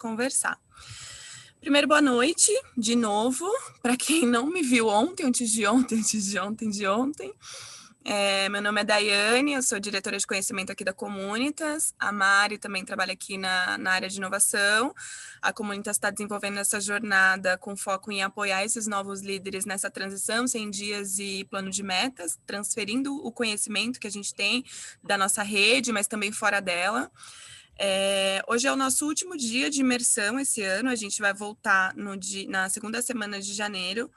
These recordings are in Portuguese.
conversar. Primeiro, boa noite, de novo, para quem não me viu ontem, antes de ontem. Meu nome é Daiane, eu sou diretora de conhecimento aqui da Comunitas. A Mari também trabalha aqui na área de inovação. A Comunitas está desenvolvendo essa jornada com foco em apoiar esses novos líderes nessa transição, 100 dias e plano de metas, transferindo o conhecimento que a gente tem da nossa rede, mas também fora dela. Hoje é o nosso último dia de imersão esse ano, a gente vai voltar na segunda semana de janeiro.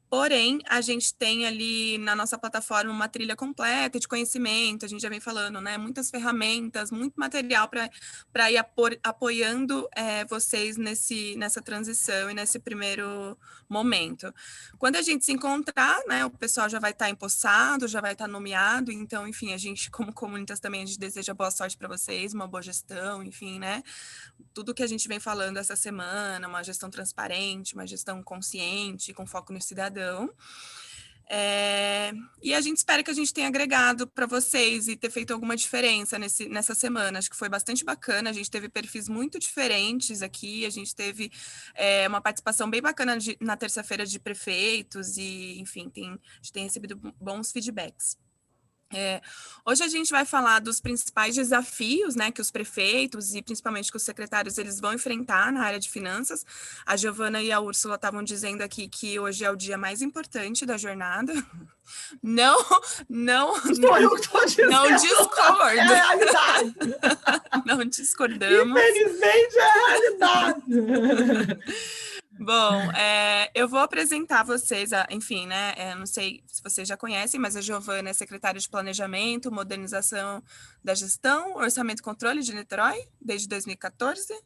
Porém, a gente tem ali na nossa plataforma uma trilha completa de conhecimento, a gente já vem falando, né? Muitas ferramentas, muito material para ir apoiando vocês nessa transição e nesse primeiro momento. Quando a gente se encontrar, né, o pessoal já vai estar empossado, já vai estar nomeado, então, enfim, a gente, como Comunitas também, a gente deseja boa sorte para vocês, uma boa gestão, enfim, né? Tudo que a gente vem falando essa semana, uma gestão transparente, uma gestão consciente, com foco no cidadão. E a gente espera que a gente tenha agregado para vocês e ter feito alguma diferença nessa semana. Acho que foi bastante bacana, a gente teve perfis muito diferentes aqui, a gente teve uma participação bem bacana na terça-feira de prefeitos e, enfim, a gente tem recebido bons feedbacks. Hoje a gente vai falar dos principais desafios, né, que os prefeitos e principalmente que os secretários eles vão enfrentar na área de finanças. A Giovana e a Úrsula estavam dizendo aqui que hoje é o dia mais importante da jornada. Não discordo. É a realidade. Não discordamos. Infelizmente é a realidade. Bom, eu vou apresentar vocês, enfim, né? Não sei se vocês já conhecem, mas a Giovana é secretária de Planejamento, Modernização da Gestão, Orçamento e Controle de Niterói, desde 2014.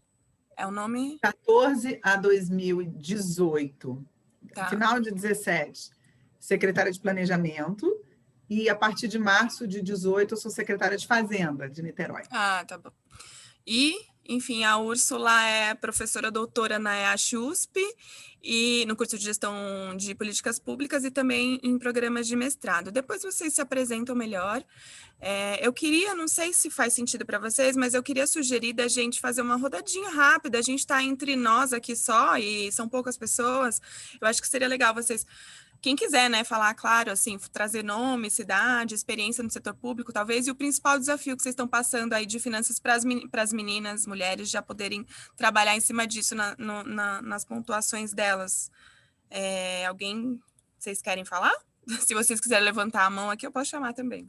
É o nome? 14 a 2018. Tá. Final de 17, secretária de Planejamento. E a partir de março de 18, eu sou secretária de Fazenda de Niterói. Ah, tá bom. E, enfim, a Úrsula é professora doutora na EASH-USP e no curso de Gestão de Políticas Públicas e também em programas de mestrado. Depois vocês se apresentam melhor. Eu queria, não sei se faz sentido para vocês, mas eu queria sugerir da gente fazer uma rodadinha rápida. A gente está entre nós aqui só e são poucas pessoas. Eu acho que seria legal vocês... Quem quiser, né, falar, claro, assim, trazer nome, cidade, experiência no setor público, talvez, e o principal desafio que vocês estão passando aí de finanças para as meninas, mulheres, já poderem trabalhar em cima disso nas pontuações delas. Vocês querem falar? Se vocês quiserem levantar a mão aqui, eu posso chamar também.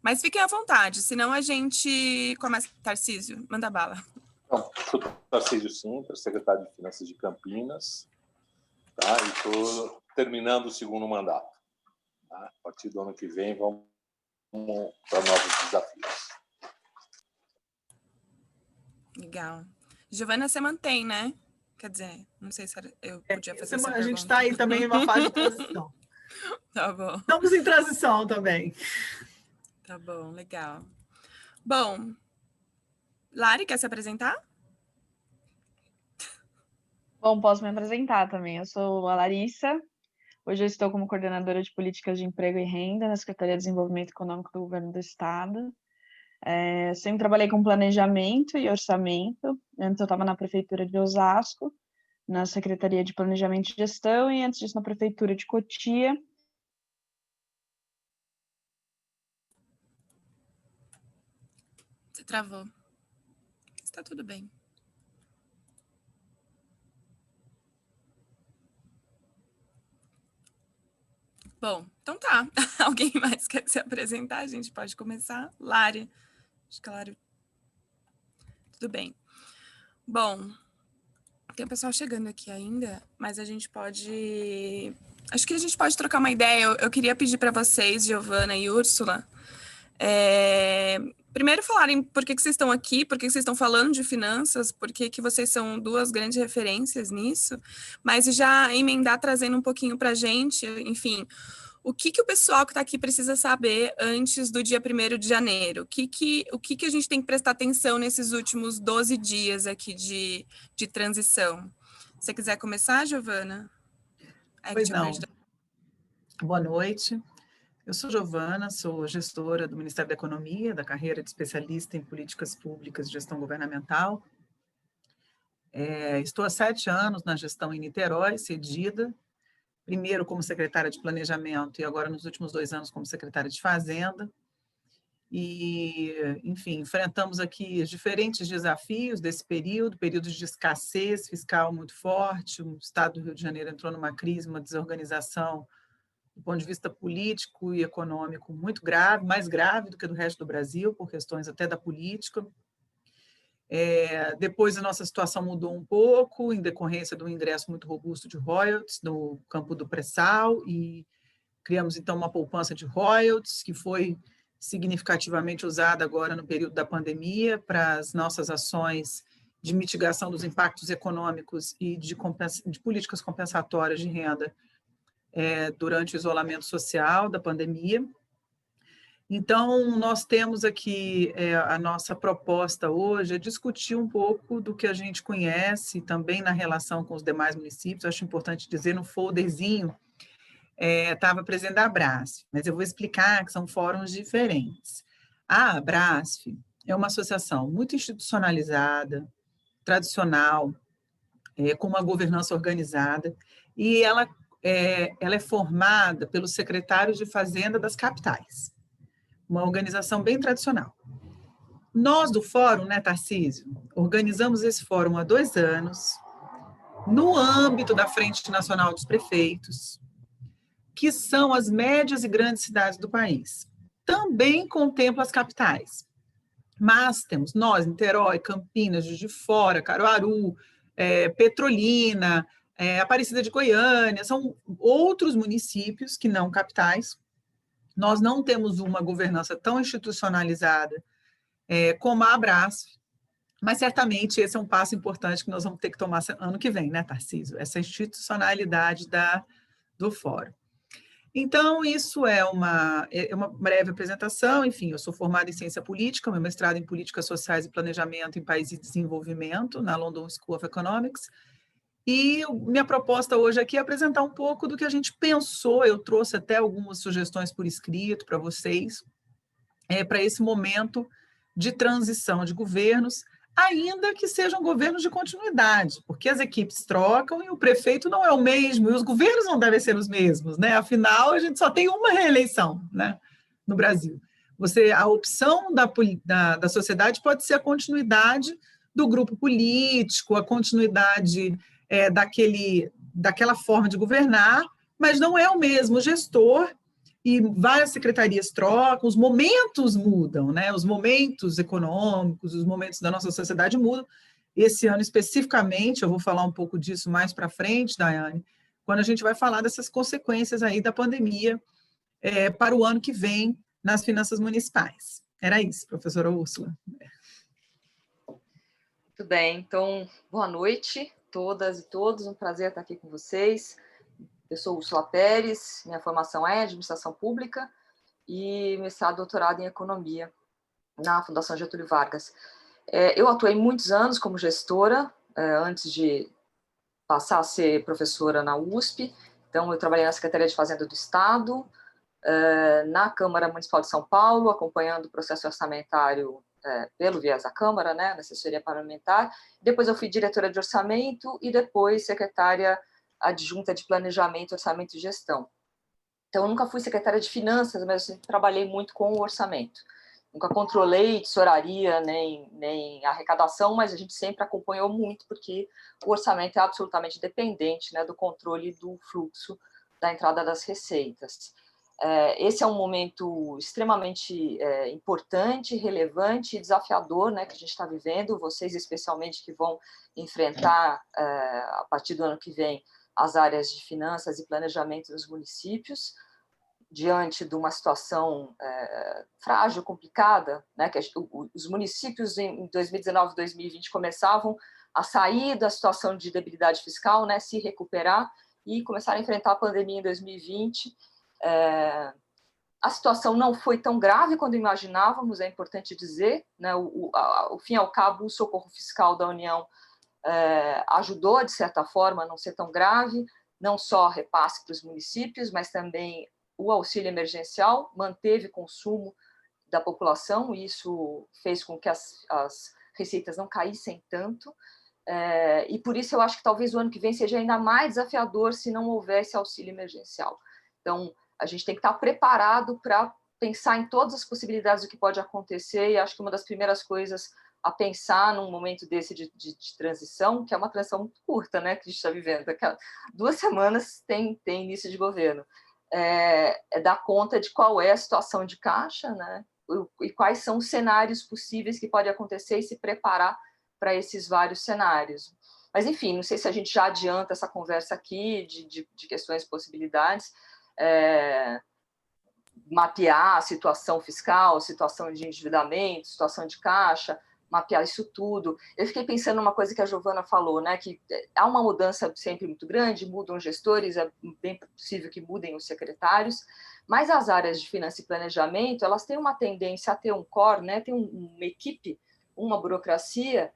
Mas fiquem à vontade, senão a gente começa. Tarcísio, manda bala. Bom, sou Tarcísio Sintra, secretário de Finanças de Campinas, tá? E estou terminando o segundo mandato. Tá? A partir do ano que vem, vamos para novos desafios. Legal. Giovana, você mantém, né? Quer dizer, não sei se eu podia fazer essa pergunta. A gente está aí também em uma fase de transição. Tá bom. Estamos em transição também. Tá bom, legal. Bom, Lari, quer se apresentar? Bom, posso me apresentar também. Eu sou a Larissa. Hoje eu estou como coordenadora de políticas de emprego e renda na Secretaria de Desenvolvimento Econômico do Governo do Estado. Sempre trabalhei com planejamento e orçamento. Antes eu estava na Prefeitura de Osasco, na Secretaria de Planejamento e Gestão, e antes disso na Prefeitura de Cotia. Você travou. Está tudo bem. Bom, então tá. Alguém mais quer se apresentar? A gente pode começar. Lari. Acho que a Lari... Tudo bem. Bom, tem o pessoal chegando aqui ainda, mas a gente pode... Acho que a gente pode trocar uma ideia. Eu queria pedir para vocês, Giovana e Úrsula, primeiro falarem por que vocês estão aqui, por que vocês estão falando de finanças, por que vocês são duas grandes referências nisso, mas já emendar trazendo um pouquinho para a gente, enfim, o que o pessoal que está aqui precisa saber antes do dia 1º de janeiro? O que a gente tem que prestar atenção nesses últimos 12 dias aqui de transição? Se você quiser começar, Giovana? Pois não. Boa noite. Eu sou Giovana, sou gestora do Ministério da Economia, da carreira de especialista em políticas públicas e gestão governamental. Estou há 7 anos na gestão em Niterói, cedida, primeiro como secretária de Planejamento e agora nos últimos 2 anos como secretária de Fazenda. E, enfim, enfrentamos aqui os diferentes desafios desse períodos de escassez fiscal muito forte, o estado do Rio de Janeiro entrou numa crise, uma desorganização do ponto de vista político e econômico muito grave, mais grave do que do resto do Brasil, por questões até da política. Depois a nossa situação mudou um pouco, em decorrência de um ingresso muito robusto de royalties no campo do pré-sal, e criamos, então, uma poupança de royalties, que foi significativamente usada agora no período da pandemia para as nossas ações de mitigação dos impactos econômicos e de políticas compensatórias de renda durante o isolamento social da pandemia. Então, nós temos aqui a nossa proposta hoje é discutir um pouco do que a gente conhece, também na relação com os demais municípios. Acho importante dizer, no folderzinho, estava presente a Abrasf, mas eu vou explicar que são fóruns diferentes. A Abrasf é uma associação muito institucionalizada, tradicional, com uma governança organizada, e ela é formada pelos secretários de Fazenda das capitais, uma organização bem tradicional. Nós do fórum, né, Tarcísio, organizamos esse fórum há 2 anos, no âmbito da Frente Nacional dos Prefeitos, que são as médias e grandes cidades do país. Também contempla as capitais. Mas temos nós, Niterói, Campinas, Juiz de Fora, Caruaru, Petrolina, Aparecida de Goiânia, são outros municípios que não capitais. Nós não temos uma governança tão institucionalizada como a Abrasf, mas certamente esse é um passo importante que nós vamos ter que tomar ano que vem, né, Tarcísio? Essa institucionalidade do fórum. Então, isso é uma breve apresentação. Enfim, eu sou formada em Ciência Política, meu mestrado em Políticas Sociais e Planejamento em Países em Desenvolvimento, na London School of Economics, e minha proposta hoje aqui é apresentar um pouco do que a gente pensou. Eu trouxe até algumas sugestões por escrito para vocês, para esse momento de transição de governos, ainda que sejam governos de continuidade, porque as equipes trocam e o prefeito não é o mesmo, e os governos não devem ser os mesmos, né? Afinal, a gente só tem uma reeleição, né, no Brasil. A opção da sociedade pode ser a continuidade do grupo político, a continuidade daquela forma de governar, mas não é o mesmo gestor, e várias secretarias trocam, os momentos mudam, né? Os momentos econômicos, os momentos da nossa sociedade mudam. Esse ano, especificamente, eu vou falar um pouco disso mais para frente, Daiane, quando a gente vai falar dessas consequências aí da pandemia para o ano que vem nas finanças municipais. Era isso, professora Úrsula. Muito bem, então, boa noite a todas e todos, um prazer estar aqui com vocês. Eu sou Úrsula Pérez, minha formação é Administração Pública e mestrado e doutorado em Economia na Fundação Getúlio Vargas. Eu atuei muitos anos como gestora, antes de passar a ser professora na USP, então eu trabalhei na Secretaria de Fazenda do Estado, na Câmara Municipal de São Paulo, acompanhando o processo orçamentário pelo viés da Câmara, né, na assessoria parlamentar. Depois eu fui diretora de orçamento e depois secretária adjunta de Planejamento, Orçamento e Gestão. Então, eu nunca fui secretária de Finanças, mas eu sempre trabalhei muito com o orçamento. Nunca controlei tesouraria, nem arrecadação, mas a gente sempre acompanhou muito, porque o orçamento é absolutamente dependente, né, do controle do fluxo da entrada das receitas. Esse é um momento extremamente importante, relevante e desafiador, né, que a gente está vivendo, vocês especialmente que vão enfrentar, a partir do ano que vem, as áreas de finanças e planejamento dos municípios, diante de uma situação frágil, complicada, né, que os municípios em 2019 e 2020 começavam a sair da situação de debilidade fiscal, né, se recuperar e começar a enfrentar a pandemia em 2020. A situação não foi tão grave quando imaginávamos, é importante dizer, né, ao fim e ao cabo, o socorro fiscal da União ajudou, de certa forma, a não ser tão grave, não só repasse para os municípios, mas também o auxílio emergencial manteve consumo da população, e isso fez com que as receitas não caíssem tanto. e por isso eu acho que talvez o ano que vem seja ainda mais desafiador se não houvesse auxílio emergencial. Então, a gente tem que estar preparado para pensar em todas as possibilidades do que pode acontecer, e acho que uma das primeiras coisas a pensar num momento desse de transição, que é uma transição muito curta, né, que a gente está vivendo, daqui a 2 semanas tem início de governo, é dar conta de qual é a situação de caixa, né, e quais são os cenários possíveis que podem acontecer e se preparar para esses vários cenários. Mas, enfim, não sei se a gente já adianta essa conversa aqui de questões e possibilidades, mapear a situação fiscal, situação de endividamento, situação de caixa, mapear isso tudo. Eu fiquei pensando numa coisa que a Giovana falou, né, que há uma mudança sempre muito grande, mudam gestores, é bem possível que mudem os secretários, mas as áreas de finança e planejamento, elas têm uma tendência a ter um core, né, tem uma equipe, uma burocracia,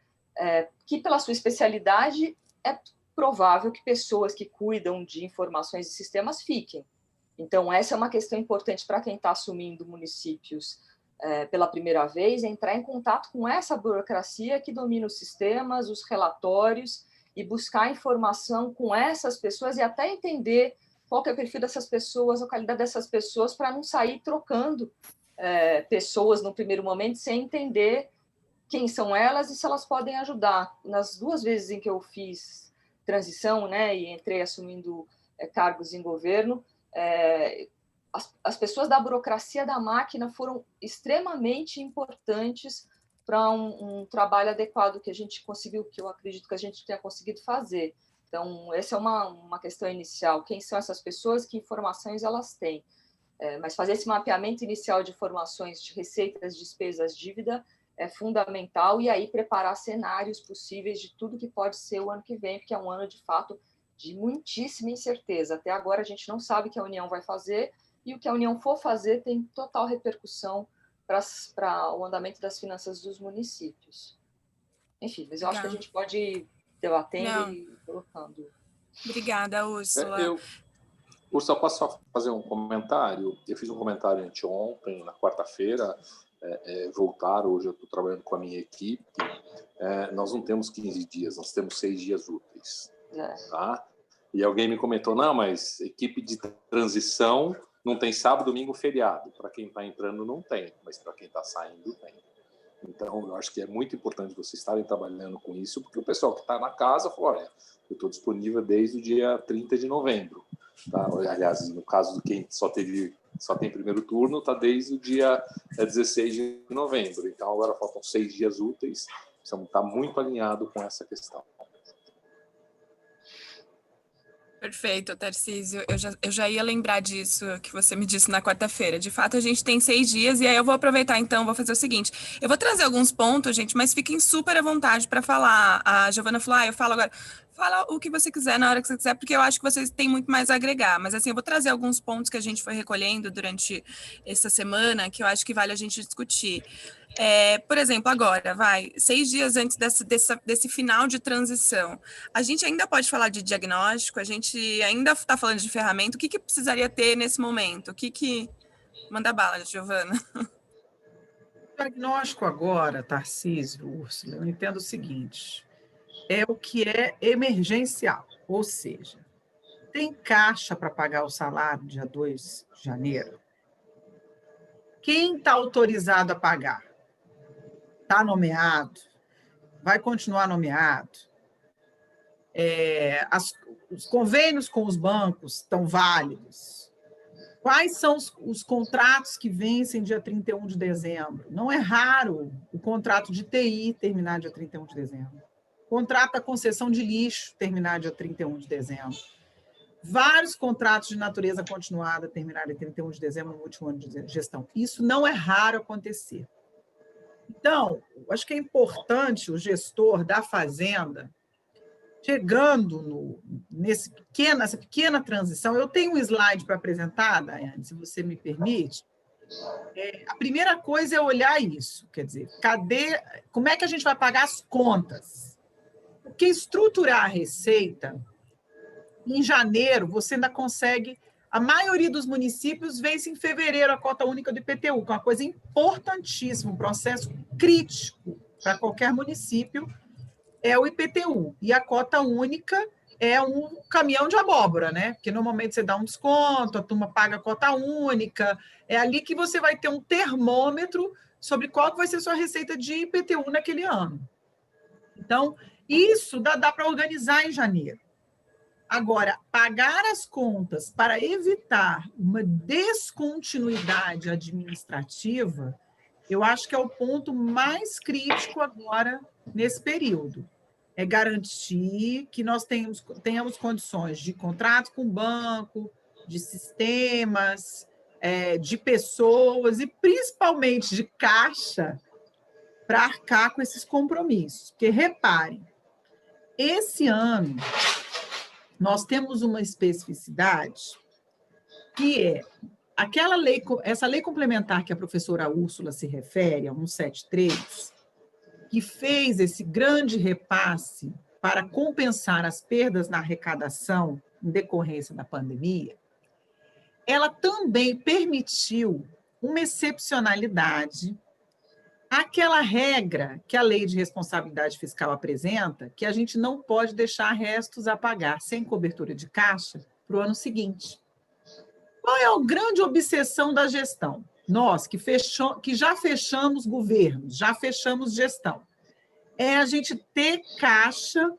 que pela sua especialidade é provável que pessoas que cuidam de informações e sistemas fiquem. Então, essa é uma questão importante para quem está assumindo municípios pela primeira vez, entrar em contato com essa burocracia que domina os sistemas, os relatórios, e buscar informação com essas pessoas e até entender qual que é o perfil dessas pessoas, a qualidade dessas pessoas, para não sair trocando pessoas no primeiro momento sem entender quem são elas e se elas podem ajudar. Nas 2 vezes em que eu fiz transição, né, e entrei assumindo cargos em governo, as pessoas da burocracia da máquina foram extremamente importantes para um trabalho adequado que a gente conseguiu, que eu acredito que a gente tenha conseguido fazer. Então, essa é uma questão inicial. Quem são essas pessoas? Que informações elas têm? Mas fazer esse mapeamento inicial de informações de receitas, despesas, dívida é fundamental, e aí preparar cenários possíveis de tudo que pode ser o ano que vem, porque é um ano, de fato, de muitíssima incerteza. Até agora a gente não sabe o que a União vai fazer, e o que a União for fazer tem total repercussão para o andamento das finanças dos municípios. Enfim, mas eu acho que a gente pode ir debatendo e colocando. Obrigada, Úrsula. Úrsula, posso só fazer um comentário? Eu fiz um comentário anteontem, na quarta-feira, hoje eu estou trabalhando com a minha equipe, nós não temos 15 dias, nós temos 6 dias úteis. Tá? E alguém me comentou, não, mas equipe de transição não tem sábado, domingo, feriado. Para quem está entrando não tem, mas para quem está saindo tem. Então, eu acho que é muito importante vocês estarem trabalhando com isso, porque o pessoal que está na casa falou, olha, eu estou disponível desde o dia 30 de novembro. Tá? Aliás, no caso de quem só tem primeiro turno, está desde o dia 16 de novembro. Então, agora faltam 6 dias úteis. Precisamos estar muito alinhado com essa questão. Perfeito, Tarcísio. Eu já ia lembrar disso que você me disse na quarta-feira. De fato, a gente tem 6 dias, e aí eu vou aproveitar, então, vou fazer o seguinte. Eu vou trazer alguns pontos, gente, mas fiquem super à vontade para falar. A Giovana falou, eu falo agora. Fala o que você quiser na hora que você quiser, porque eu acho que vocês têm muito mais a agregar. Mas, assim, eu vou trazer alguns pontos que a gente foi recolhendo durante essa semana, que eu acho que vale a gente discutir. Por exemplo, agora, 6 dias antes desse final de transição, a gente ainda pode falar de diagnóstico, a gente ainda está falando de ferramenta, o que precisaria ter nesse momento? Manda bala, Giovana. O diagnóstico agora, Tarcísio, Úrsula, eu entendo o seguinte, é o que é emergencial, ou seja, tem caixa para pagar o salário dia 2 de janeiro? Quem está autorizado a pagar? Está nomeado? Vai continuar nomeado? Os convênios com os bancos estão válidos? Quais são os contratos que vencem dia 31 de dezembro? Não é raro o contrato de TI terminar dia 31 de dezembro. O contrato da concessão de lixo terminar dia 31 de dezembro. Vários contratos de natureza continuada terminarem em 31 de dezembro no último ano de gestão. Isso não é raro acontecer. Então, acho que é importante o gestor da Fazenda, chegando nessa pequena transição, eu tenho um slide para apresentar, Daiane, se você me permite. A primeira coisa é olhar isso, quer dizer, como é que a gente vai pagar as contas? Porque estruturar a receita, em janeiro, você ainda consegue. A maioria dos municípios vence em fevereiro a cota única do IPTU, que é uma coisa importantíssima, um processo crítico para qualquer município, é o IPTU, e a cota única é um caminhão de abóbora, né? Porque normalmente você dá um desconto, a turma paga a cota única, é ali que você vai ter um termômetro sobre qual que vai ser a sua receita de IPTU naquele ano. Então, isso dá para organizar em janeiro. Agora, pagar as contas para evitar uma descontinuidade administrativa, eu acho que é o ponto mais crítico agora nesse período. É garantir que nós tenhamos condições de contrato com o banco, de sistemas, de pessoas e principalmente de caixa para arcar com esses compromissos. Porque, reparem, esse ano nós temos uma especificidade que é essa lei complementar que a professora Úrsula se refere, a 173, que fez esse grande repasse para compensar as perdas na arrecadação em decorrência da pandemia, ela também permitiu uma excepcionalidade, aquela regra que a Lei de Responsabilidade Fiscal apresenta, que a gente não pode deixar restos a pagar sem cobertura de caixa para o ano seguinte. Qual é a grande obsessão da gestão? Nós, que já fechamos governos, já fechamos gestão, é a gente ter caixa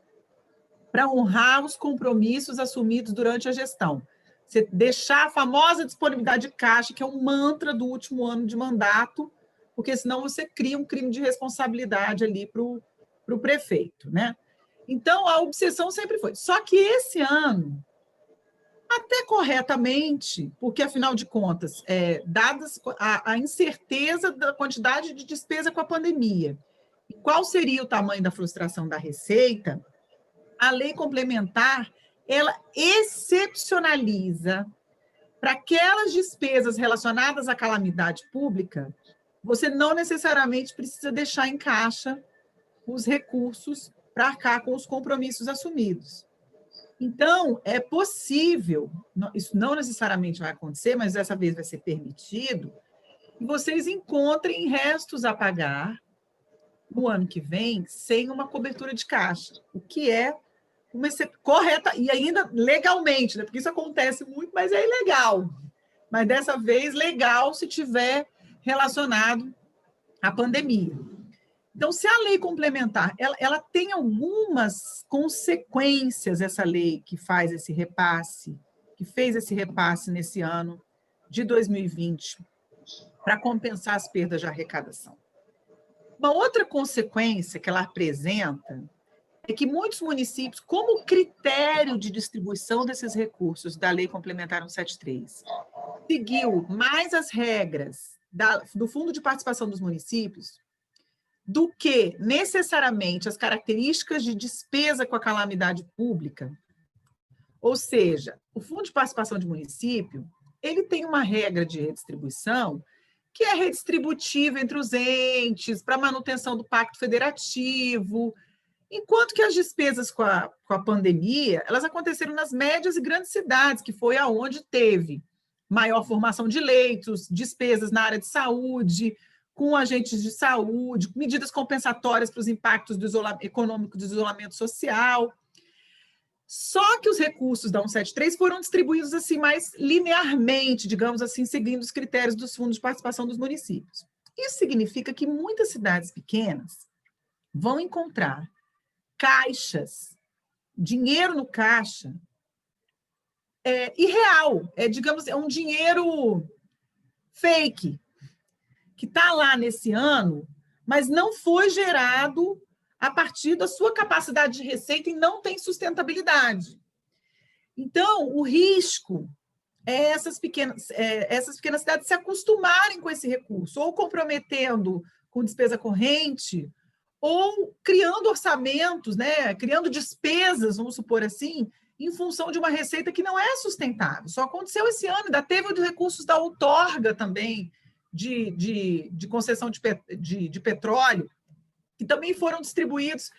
para honrar os compromissos assumidos durante a gestão. Você deixar a famosa disponibilidade de caixa, que é um mantra do último ano de mandato, porque senão você cria um crime de responsabilidade ali para o prefeito, né? Então, a obsessão sempre foi. Só que esse ano, até corretamente, porque, afinal de contas, dadas a incerteza da quantidade de despesa com a pandemia, e qual seria o tamanho da frustração da Receita, a lei complementar, ela excepcionaliza para aquelas despesas relacionadas à calamidade pública, você não necessariamente precisa deixar em caixa os recursos para arcar com os compromissos assumidos. Então, é possível, isso não necessariamente vai acontecer, mas dessa vez vai ser permitido, que vocês encontrem restos a pagar no ano que vem sem uma cobertura de caixa, o que é correta, e ainda legalmente, né? Porque isso acontece muito, mas é ilegal. Mas dessa vez, legal se tiver relacionado à pandemia. Então, se a lei complementar, ela tem algumas consequências, essa lei que faz esse repasse, que fez esse repasse nesse ano de 2020, para compensar as perdas de arrecadação. Uma outra consequência que ela apresenta é que muitos municípios, como critério de distribuição desses recursos da Lei Complementar 173, seguiu mais as regras do Fundo de Participação dos Municípios do que necessariamente as características de despesa com a calamidade pública. Ou seja, o Fundo de Participação de Município, ele tem uma regra de redistribuição que é redistributiva entre os entes, para manutenção do Pacto Federativo, enquanto que as despesas com a pandemia, elas aconteceram nas médias e grandes cidades, que foi aonde teve maior formação de leitos, despesas na área de saúde, com agentes de saúde, medidas compensatórias para os impactos econômicos do isolamento social. Só que os recursos da 173 foram distribuídos assim mais linearmente, digamos assim, seguindo os critérios dos fundos de participação dos municípios. Isso significa que muitas cidades pequenas vão encontrar caixas, dinheiro no caixa, irreal, digamos, é um dinheiro fake, que está lá nesse ano, mas não foi gerado a partir da sua capacidade de receita e não tem sustentabilidade. Então, o risco é essas pequenas cidades se acostumarem com esse recurso, ou comprometendo com despesa corrente, ou criando orçamentos, né, criando despesas, vamos supor assim, em função de uma receita que não é sustentável. Só aconteceu esse ano, ainda teve os recursos da outorga também, de concessão de petróleo, que também foram distribuídos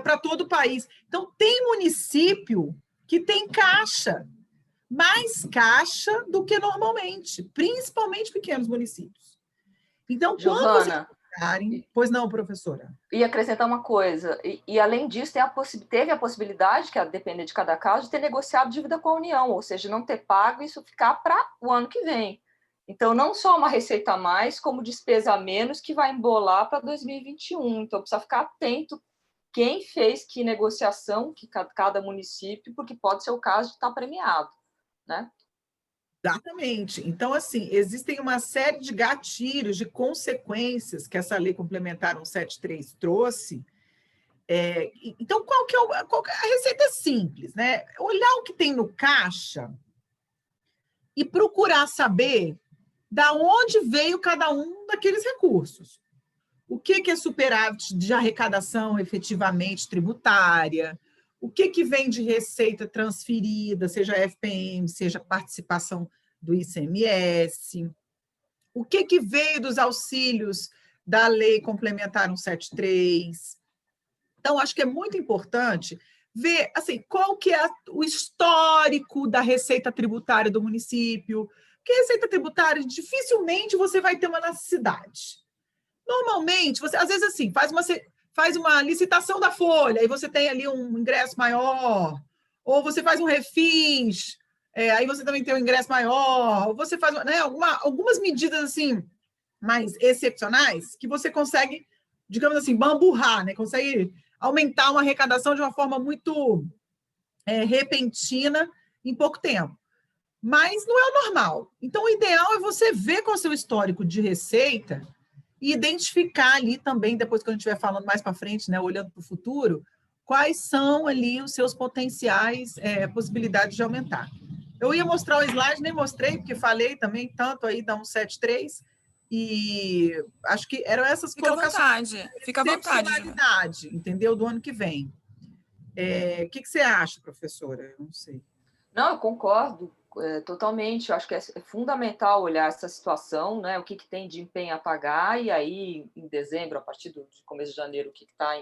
para todo o país. Então, tem município que tem caixa, mais caixa do que normalmente, principalmente pequenos municípios. Então, quando você Karen. Pois não, professora? E acrescentar uma coisa, e além disso, teve a possibilidade, que a depender de cada caso, de ter negociado dívida com a União, ou seja, não ter pago isso ficar para o ano que vem. Então, não só uma receita a mais, como despesa a menos que vai embolar para 2021. Então, precisa ficar atento quem fez que negociação, que cada município, porque pode ser o caso de estar premiado, né? Exatamente. Então, assim, existem uma série de gatilhos, de consequências que essa lei complementar 173 trouxe. Então, a receita é simples, né? Olhar o que tem no caixa e procurar saber da onde veio cada um daqueles recursos. O que é superávit de arrecadação efetivamente tributária, o que vem de receita transferida, seja FPM, seja participação do ICMS, o que veio dos auxílios da Lei Complementar 173. Então, acho que é muito importante ver assim, qual que é o histórico da receita tributária do município, porque receita tributária dificilmente você vai ter uma necessidade. Normalmente, você, às vezes, assim, faz uma licitação da folha, e você tem ali um ingresso maior, ou você faz um refis, aí você também tem um ingresso maior, ou você faz, né, algumas medidas assim mais excepcionais que você consegue, digamos assim, bamburrar, né? Consegue aumentar uma arrecadação de uma forma muito repentina em pouco tempo. Mas não é o normal. Então, o ideal é você ver com o seu histórico de receita e identificar ali também, depois que a gente estiver falando mais para frente, né, olhando para o futuro, quais são ali os seus potenciais possibilidades de aumentar. Eu ia mostrar o slide, nem mostrei, porque falei também tanto aí da 173, e acho que eram essas colocações. Fica à vontade. Entendeu? Do ano que vem. O que você acha, professora? Eu não sei. Não, eu concordo totalmente. Eu acho que é fundamental olhar essa situação, né? O que tem de empenho a pagar, e aí, em dezembro, a partir do começo de janeiro, o que está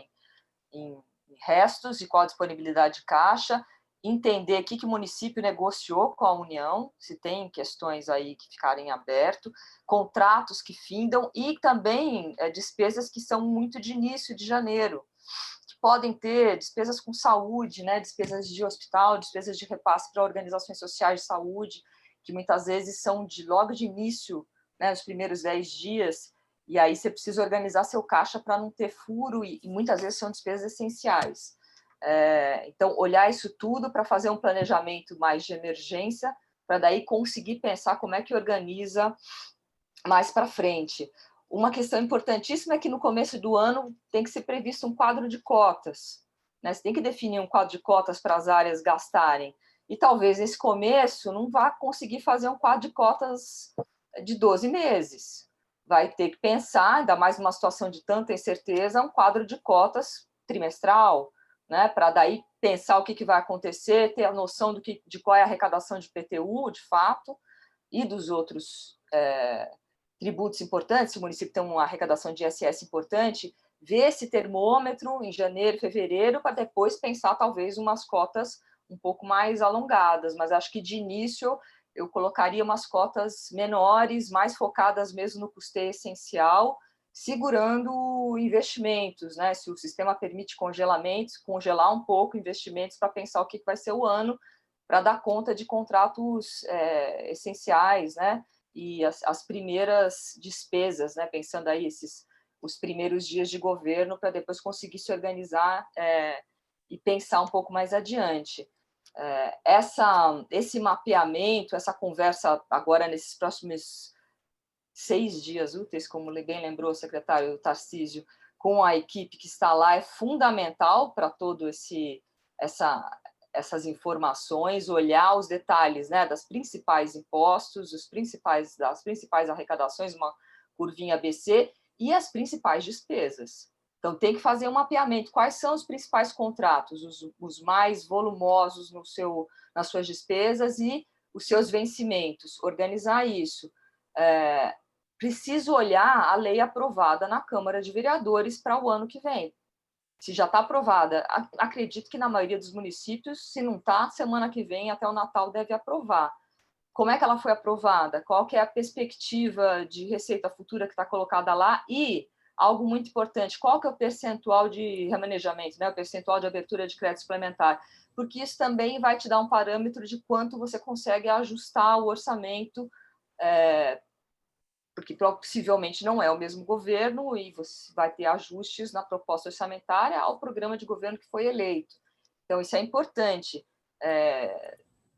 em restos e qual a disponibilidade de caixa, entender o que o município negociou com a União, se tem questões aí que ficarem abertos, contratos que findam e também despesas que são muito de início de janeiro, que podem ter despesas com saúde, né, despesas de hospital, despesas de repasse para organizações sociais de saúde, que muitas vezes são logo de início, né, os primeiros 10 dias, e aí você precisa organizar seu caixa para não ter furo, e muitas vezes são despesas essenciais. Então, olhar isso tudo para fazer um planejamento mais de emergência, para daí conseguir pensar como é que organiza mais para frente. Uma questão importantíssima é que no começo do ano tem que ser previsto um quadro de cotas, né? Você tem que definir um quadro de cotas para as áreas gastarem, e talvez nesse começo não vá conseguir fazer um quadro de cotas de 12 meses. Vai ter que pensar, ainda mais numa situação de tanta incerteza, um quadro de cotas trimestral, né, para daí pensar o que vai acontecer, ter a noção de qual é a arrecadação de PTU, de fato, e dos outros tributos importantes. Se o município tem uma arrecadação de ISS importante, ver esse termômetro em janeiro, fevereiro, para depois pensar talvez umas cotas um pouco mais alongadas, mas acho que de início eu colocaria umas cotas menores, mais focadas mesmo no custeio essencial, segurando investimentos, né? Se o sistema permite congelamentos, congelar um pouco investimentos para pensar o que vai ser o ano, para dar conta de contratos essenciais, né? E as primeiras despesas, né? Pensando aí os primeiros dias de governo, para depois conseguir se organizar e pensar um pouco mais adiante. Esse mapeamento, essa conversa agora nesses próximos 6 dias úteis, como bem lembrou o secretário Tarcísio, com a equipe que está lá, é fundamental para todo essas informações, olhar os detalhes, né, das principais impostos, das principais arrecadações, uma curvinha ABC, e as principais despesas. Então, tem que fazer um mapeamento. Quais são os principais contratos, os mais volumosos nas suas despesas e os seus vencimentos? Organizar isso. Preciso olhar a lei aprovada na Câmara de Vereadores para o ano que vem. Se já está aprovada, acredito que na maioria dos municípios, se não está, semana que vem, até o Natal, deve aprovar. Como é que ela foi aprovada? Qual que é a perspectiva de receita futura que está colocada lá? E algo muito importante. Qual que é o percentual de remanejamento, né? O percentual de abertura de crédito suplementar? Porque isso também vai te dar um parâmetro de quanto você consegue ajustar o orçamento, porque possivelmente não é o mesmo governo e você vai ter ajustes na proposta orçamentária ao programa de governo que foi eleito. Então, isso é importante.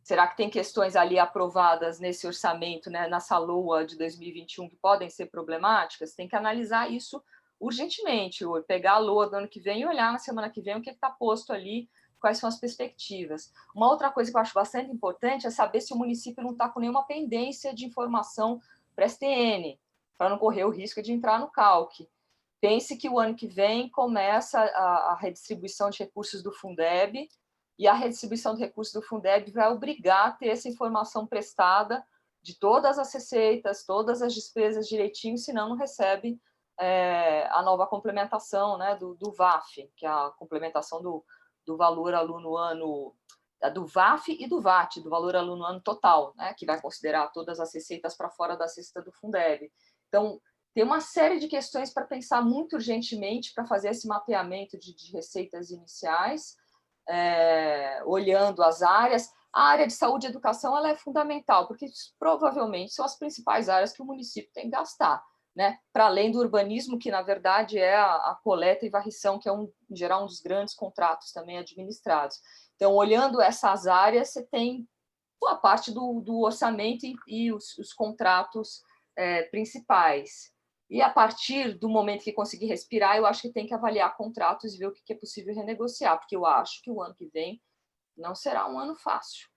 Será que tem questões ali aprovadas nesse orçamento, né, nessa LOA de 2021, que podem ser problemáticas? Tem que analisar isso urgentemente, ou pegar a LOA do ano que vem e olhar na semana que vem o que está posto ali, quais são as perspectivas. Uma outra coisa que eu acho bastante importante é saber se o município não está com nenhuma pendência de informação para STN, para não correr o risco de entrar no CALC. Pense que o ano que vem começa a redistribuição de recursos do Fundeb, e a redistribuição de recursos do Fundeb vai obrigar a ter essa informação prestada de todas as receitas, todas as despesas direitinho, senão não recebe a nova complementação, né, do VAF, que é a complementação do valor aluno-ano, do VAF e do VAT, do valor aluno-ano total, né, que vai considerar todas as receitas para fora da cesta do Fundeb. Então, tem uma série de questões para pensar muito urgentemente para fazer esse mapeamento de receitas iniciais, olhando as áreas. A área de saúde e educação ela é fundamental, porque provavelmente são as principais áreas que o município tem que gastar, né? Para além do urbanismo, que na verdade é a coleta e varrição, que é, em geral, um dos grandes contratos também administrados. Então, olhando essas áreas, você tem a parte do orçamento e os contratos principais. E a partir do momento que conseguir respirar, eu acho que tem que avaliar contratos e ver o que é possível renegociar, porque eu acho que o ano que vem não será um ano fácil.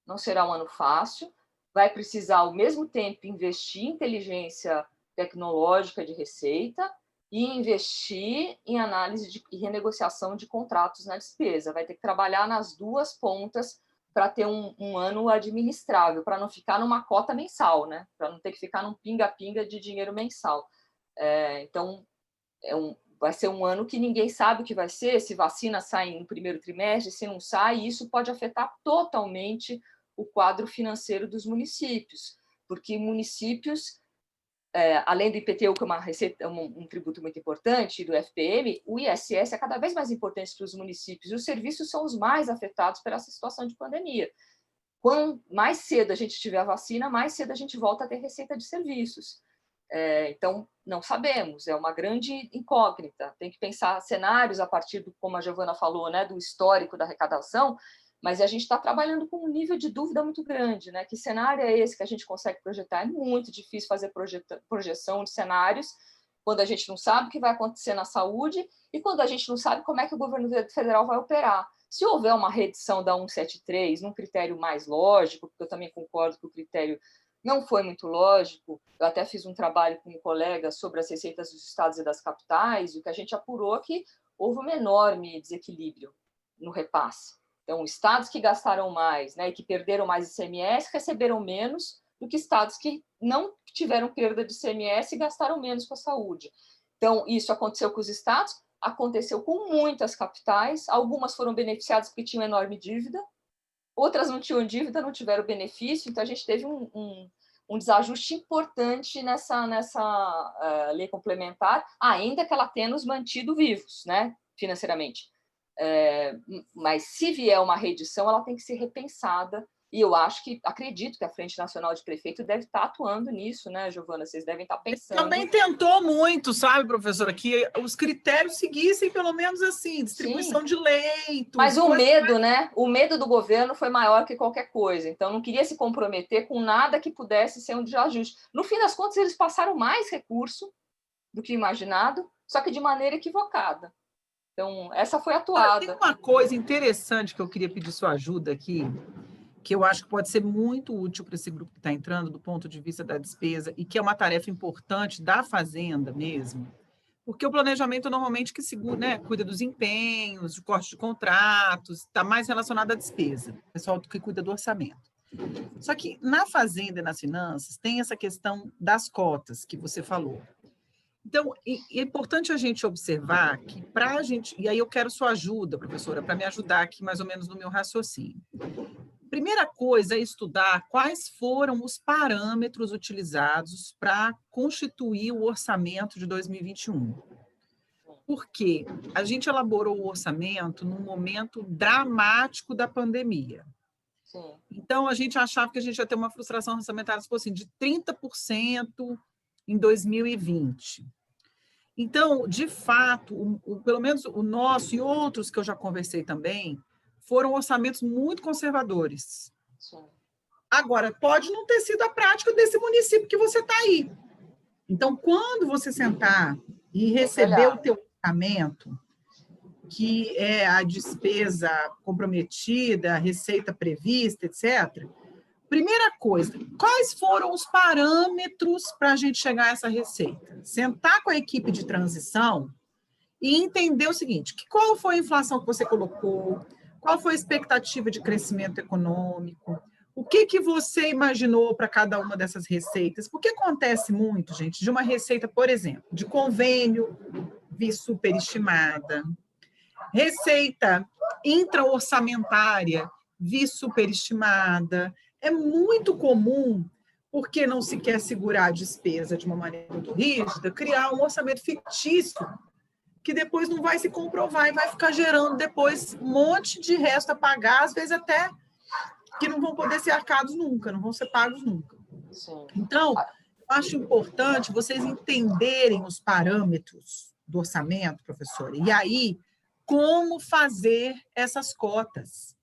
Não será um ano fácil, vai precisar, ao mesmo tempo, investir em inteligência tecnológica de receita e investir em análise e renegociação de contratos na despesa. Vai ter que trabalhar nas duas pontas para ter um ano administrável, para não ficar numa cota mensal, né? Para não ter que ficar num pinga-pinga de dinheiro mensal. Então, vai ser um ano que ninguém sabe o que vai ser, se vacina sai no primeiro trimestre, se não sai, e isso pode afetar totalmente o quadro financeiro dos municípios, porque municípios, além do IPTU, que é uma receita, um tributo muito importante, e do FPM, o ISS é cada vez mais importante para os municípios, e os serviços são os mais afetados por essa situação de pandemia. Quanto mais cedo a gente tiver a vacina, mais cedo a gente volta a ter receita de serviços. Então, não sabemos, é uma grande incógnita. Tem que pensar cenários a partir do, como a Giovana falou, né, do histórico da arrecadação, mas a gente está trabalhando com um nível de dúvida muito grande, né? Que cenário é esse que a gente consegue projetar? É muito difícil fazer projeção de cenários quando a gente não sabe o que vai acontecer na saúde e quando a gente não sabe como é que o governo federal vai operar. Se houver uma reedição da 173 num critério mais lógico, porque eu também concordo que o critério não foi muito lógico, eu até fiz um trabalho com um colega sobre as receitas dos estados e das capitais, e o que a gente apurou é que houve um enorme desequilíbrio no repasse. Então, estados que gastaram mais, né, e que perderam mais ICMS, receberam menos do que estados que não tiveram perda de ICMS e gastaram menos com a saúde. Então, isso aconteceu com os estados, aconteceu com muitas capitais, algumas foram beneficiadas porque tinham enorme dívida, outras não tinham dívida, não tiveram benefício, então a gente teve um desajuste importante nessa lei complementar, ainda que ela tenha nos mantido vivos, né, financeiramente. Mas se vier uma reedição, ela tem que ser repensada, e eu acredito que a Frente Nacional de Prefeito deve estar atuando nisso, né, Giovana? Vocês devem estar pensando. Também tentou muito, sabe, professora, que os critérios seguissem pelo menos assim, distribuição de leitos. Mas o medo, né? O medo do governo foi maior que qualquer coisa. Então, não queria se comprometer com nada que pudesse ser um desajuste. No fim das contas, eles passaram mais recurso do que imaginado, só que de maneira equivocada. Então, essa foi atuada. Tem uma coisa interessante que eu queria pedir sua ajuda aqui, que eu acho que pode ser muito útil para esse grupo que está entrando, do ponto de vista da despesa, e que é uma tarefa importante da Fazenda mesmo, porque o planejamento normalmente que segura, né, cuida dos empenhos, de corte de contratos, está mais relacionado à despesa, o pessoal que cuida do orçamento. Só que na Fazenda e nas finanças tem essa questão das cotas que você falou. Então, é importante a gente observar que para a gente, e aí eu quero sua ajuda, professora, para me ajudar aqui mais ou menos no meu raciocínio. primeira coisa é estudar quais foram os parâmetros utilizados para constituir o orçamento de 2021. Porque a gente elaborou o orçamento num momento dramático da pandemia. Sim. Então, a gente achava que a gente ia ter uma frustração orçamentária assim, de 30% em 2020. Então, de fato, pelo menos o nosso e outros que eu já conversei também, foram orçamentos muito conservadores. Sim. Agora, pode não ter sido a prática desse município que você está aí. Então, quando você sentar e receber o teu orçamento, que é a despesa comprometida, a receita prevista, etc., primeira coisa, quais foram os parâmetros para a gente chegar a essa receita? Sentar com a equipe de transição e entender o seguinte, qual foi a inflação que você colocou, qual foi a expectativa de crescimento econômico, o que você imaginou para cada uma dessas receitas? Porque acontece muito, gente, de uma receita, por exemplo, de convênio vir superestimada, receita intra-orçamentária vir superestimada. É muito comum, porque não se quer segurar a despesa de uma maneira muito rígida, criar um orçamento fictício que depois não vai se comprovar e vai ficar gerando depois um monte de resto a pagar, às vezes até que não vão poder ser arcados nunca, não vão ser pagos nunca. Sim. Então, eu acho importante vocês entenderem os parâmetros do orçamento, professora, e aí como fazer essas cotas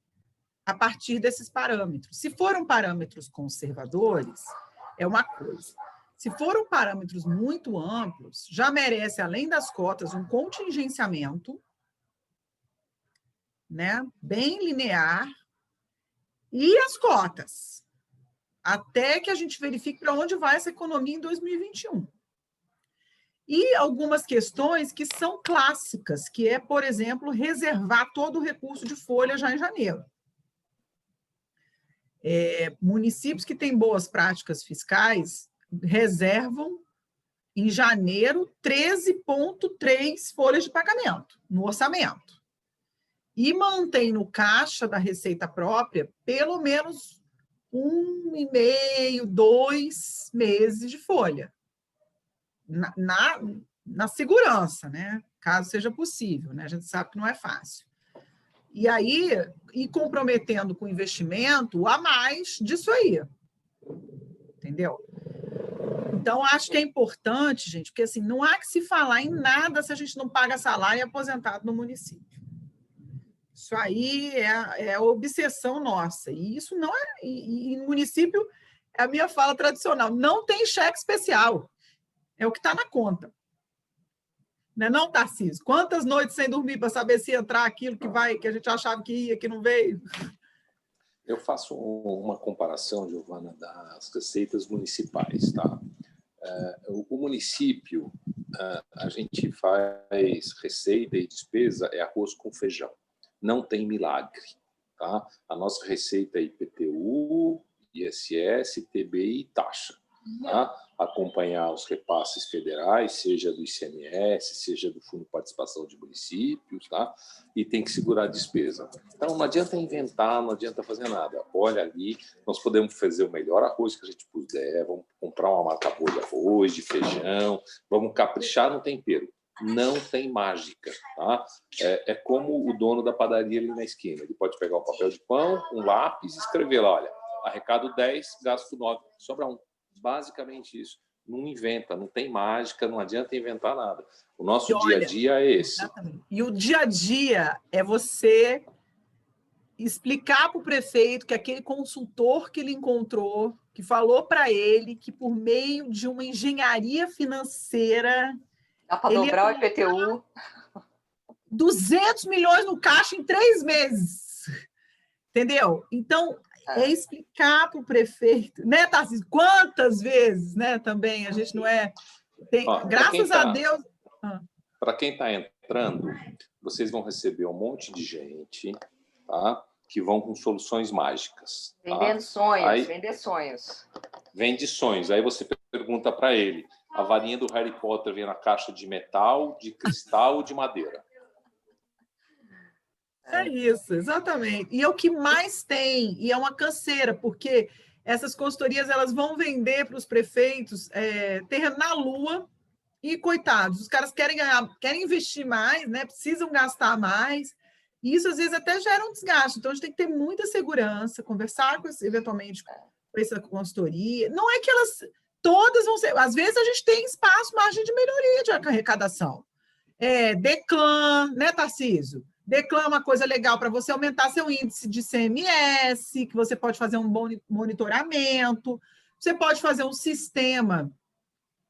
a partir desses parâmetros. Se foram parâmetros conservadores, é uma coisa. Se foram parâmetros muito amplos, já merece, além das cotas, um contingenciamento, né, bem linear, e as cotas, até que a gente verifique para onde vai essa economia em 2021. E algumas questões que são clássicas, que é, por exemplo, reservar todo o recurso de folha já em janeiro. Municípios que têm boas práticas fiscais reservam em janeiro 13,3 folhas de pagamento no orçamento. E mantém no caixa da receita própria pelo menos 1,5, 2 meses de folha. Na segurança, né? Caso seja possível, né? A gente sabe que não é fácil. E aí, ir comprometendo com investimento a mais disso aí. Entendeu? Então, acho que é importante, gente, porque assim, não há que se falar em nada se a gente não paga salário e aposentado no município. Isso aí é a obsessão nossa. E isso não é... E no município, é a minha fala tradicional, não tem cheque especial. É o que está na conta. Não é não, Tarcísio? Quantas noites sem dormir para saber se entrar aquilo que a gente achava que ia, que não veio? Eu faço uma comparação, Giovana, das receitas municipais. Tá? O município, a gente faz receita e despesa, é arroz com feijão. Não tem milagre. Tá? A nossa receita é IPTU, ISS, TBI e taxa. Tá? Acompanhar os repasses federais, seja do ICMS, seja do Fundo de Participação de Municípios, tá? E tem que segurar a despesa. Então, não adianta inventar, não adianta fazer nada. Olha ali, nós podemos fazer o melhor arroz que a gente puder, vamos comprar uma marca boa de arroz, de feijão, vamos caprichar no tempero. Não tem mágica, tá? É como o dono da padaria ali na esquina. Ele pode pegar um papel de pão, um lápis e escrever lá, olha, arrecado 10, gasto 9, sobra 1. Basicamente isso. Não inventa, não tem mágica, não adianta inventar nada. O nosso dia a dia é esse. Exatamente. E o dia a dia é você explicar para o prefeito que aquele consultor que ele encontrou, que falou para ele que por meio de uma engenharia financeira... Dá para dobrar o IPTU. 200 milhões no caixa em 3 meses. Entendeu? Então... É explicar para o prefeito, né, Tarcísio? Quantas vezes, né, também, a gente não é... graças a Deus... Para quem está entrando, vocês vão receber um monte de gente, tá, que vão com soluções mágicas. Tá? Vendendo sonhos, vender sonhos. Vende sonhos. Aí você pergunta para ele, a varinha do Harry Potter vem na caixa de metal, de cristal ou de madeira? É isso, exatamente. E é o que mais tem, e é uma canseira, porque essas consultorias elas vão vender para os prefeitos terreno na Lua, e coitados, os caras querem ganhar, querem investir mais, né? Precisam gastar mais, e isso às vezes até gera um desgaste. Então a gente tem que ter muita segurança, conversar com eventualmente com essa consultoria. Não é que elas todas vão ser, às vezes a gente tem espaço, margem de melhoria de arrecadação. Declan, né, Tarcísio? Declan é uma coisa legal para você aumentar seu índice de CMS, que você pode fazer um bom monitoramento, você pode fazer um sistema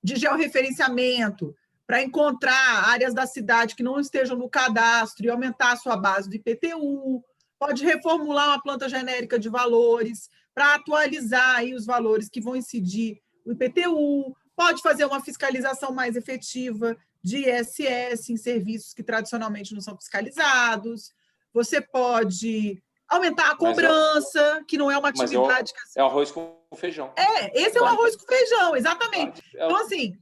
de georreferenciamento para encontrar áreas da cidade que não estejam no cadastro e aumentar a sua base do IPTU, pode reformular uma planta genérica de valores para atualizar aí os valores que vão incidir o IPTU, pode fazer uma fiscalização mais efetiva de ISS em serviços que tradicionalmente não são fiscalizados, você pode aumentar a cobrança, que não é uma atividade... É o arroz com feijão. Esse é o arroz com feijão, exatamente. Então, assim,